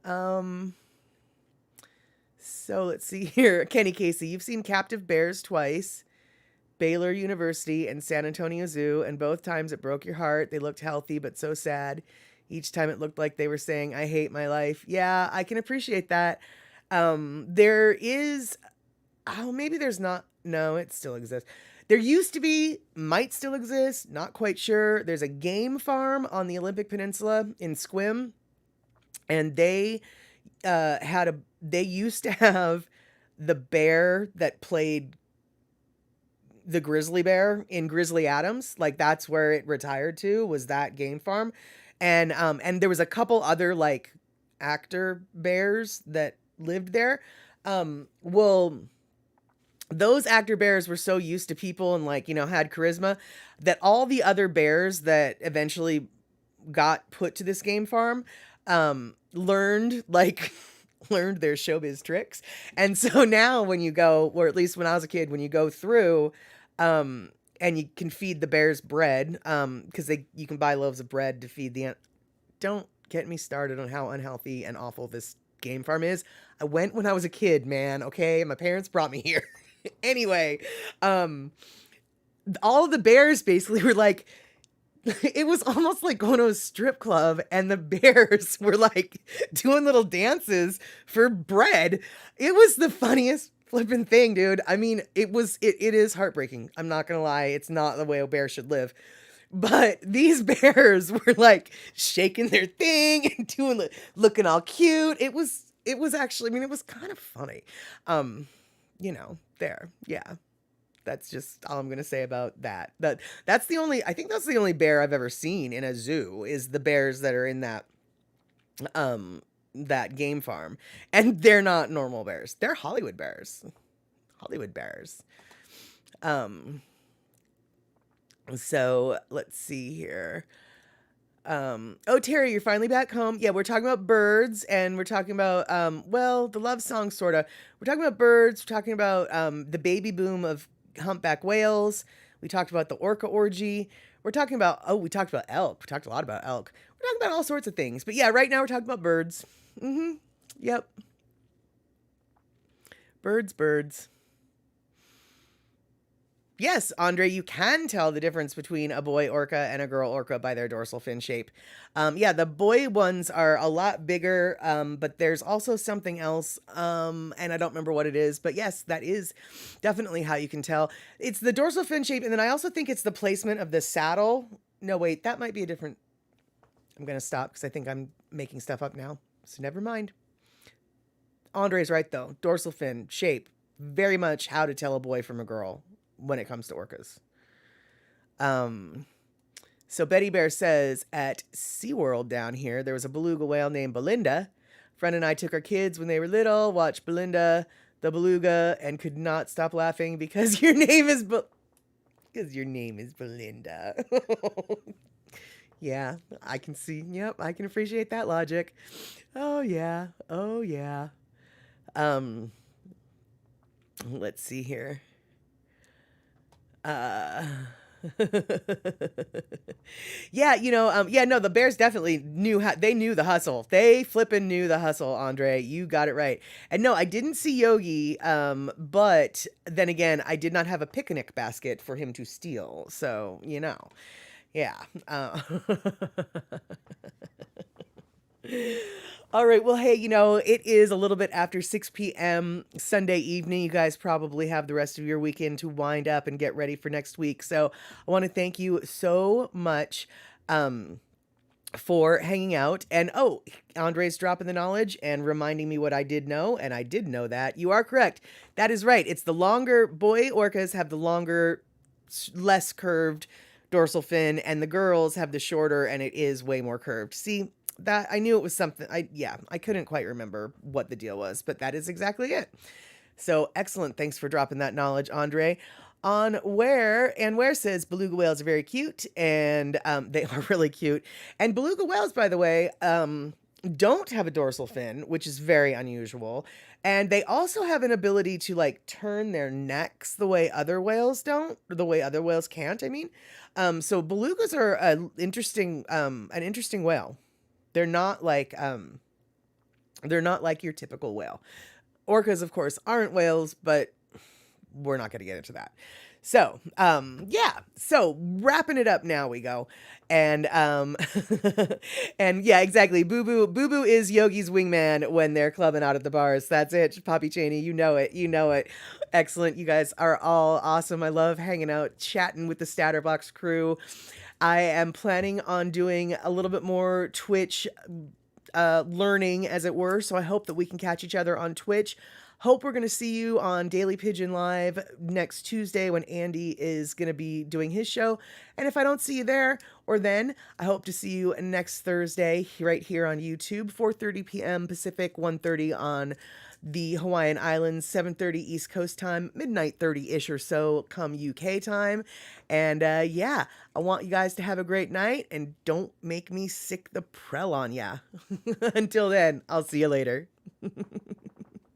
[SPEAKER 1] So let's see here. Kenny Casey, you've seen captive bears twice. Baylor University and San Antonio Zoo, and both times it broke your heart. They looked healthy, but so sad. Each time it looked like they were saying, I hate my life. Yeah, I can appreciate that. There is, oh, maybe there's not, no, it still exists. There used to be, might still exist, not quite sure. There's a game farm on the Olympic Peninsula in Squim, and they used to have the bear that played the grizzly bear in Grizzly Adams. Like that's where it retired to, was that game farm. And there was a couple other like actor bears that lived there. Well, those actor bears were so used to people and like, had charisma that all the other bears that eventually got put to this game farm learned like learned their showbiz tricks. And so now when you go, or at least when I was a kid, when you go through and you can feed the bears bread, because you can buy loaves of bread to feed don't get me started on how unhealthy and awful this game farm is. I went when I was a kid, man. Okay, my parents brought me here. Anyway, all of the bears basically were like, it was almost like going to a strip club and the bears were like doing little dances for bread. It was the funniest flipping thing, dude. I mean, it is heartbreaking. I'm not gonna lie. It's not the way a bear should live. But these bears were like shaking their thing and looking all cute. It was actually, I mean, it was kind of funny. There. Yeah. That's just all I'm going to say about that. I think that's the only bear I've ever seen in a zoo is the bears that are in that game farm. And they're not normal bears. They're Hollywood bears. Hollywood bears. So let's see here. Oh, Terry, you're finally back home. Yeah, we're talking about birds and we're talking about, the love song, sort of. We're talking about birds. We're talking about the baby boom of humpback whales. We talked about the Orca Orgy. We talked about elk. We talked a lot about elk. We're talking about all sorts of things. But yeah, right now we're talking about birds. Yep. Birds. Yes, Andre, you can tell the difference between a boy orca and a girl orca by their dorsal fin shape. Yeah, the boy ones are a lot bigger, but there's also something else, and I don't remember what it is, but yes, that is definitely how you can tell. It's the dorsal fin shape, and then I also think it's the placement of the saddle. No, wait, that might be a different... I'm going to stop because I think I'm making stuff up now, so never mind. Andre's right, though. Dorsal fin shape, very much how to tell a boy from a girl when it comes to orcas. So Betty Bear says, at SeaWorld down here, there was a beluga whale named Belinda. Friend and I took our kids when they were little, watched Belinda the beluga and could not stop laughing because your name is because your name is Belinda. Yeah, I can see. Yep, I can appreciate that logic. Oh yeah. Oh yeah. Um, let's see here. Uh Yeah, yeah, no, the Bears definitely knew how they knew the hustle. They flippin' knew the hustle, Andre. You got it right. And no, I didn't see Yogi, but then again, I did not have a picnic basket for him to steal. So, yeah. All right. Well, hey, it is a little bit after 6 p.m. Sunday evening. You guys probably have the rest of your weekend to wind up and get ready for next week. So I want to thank you so much for hanging out. And oh, Andre's dropping the knowledge and reminding me what I did know. And I did know that. You are correct. That is right. It's the longer, boy orcas have the longer, less curved dorsal fin, and the girls have the shorter, and it is way more curved. See, that I knew it was something. I couldn't quite remember what the deal was, but that is exactly it. So excellent. Thanks for dropping that knowledge, Andre. On where says beluga whales are very cute, and they are really cute. And beluga whales, by the way, don't have a dorsal fin, which is very unusual. And they also have an ability to like turn their necks the way other whales don't, or the way other whales can't. I mean, so belugas are an interesting whale. They're not like your typical whale. Orcas, of course, aren't whales, but we're not going to get into that. So, yeah. So wrapping it up now we go. And, and yeah, exactly. Boo Boo is Yogi's wingman when they're clubbing out at the bars. That's it. Poppy Cheney, you know it. You know it. Excellent. You guys are all awesome. I love hanging out, chatting with the Statterbox crew. I am planning on doing a little bit more Twitch learning, as it were. So I hope that we can catch each other on Twitch. Hope we're going to see you on Daily Pigeon Live next Tuesday when Andy is going to be doing his show. And if I don't see you there or then, I hope to see you next Thursday right here on YouTube, 4:30 p.m. Pacific, 1:30 on the Hawaiian Islands, 7:30 East Coast time, midnight 30-ish or so come UK time. And yeah, I want you guys to have a great night and don't make me sick the prell on ya. Until then, I'll see you later.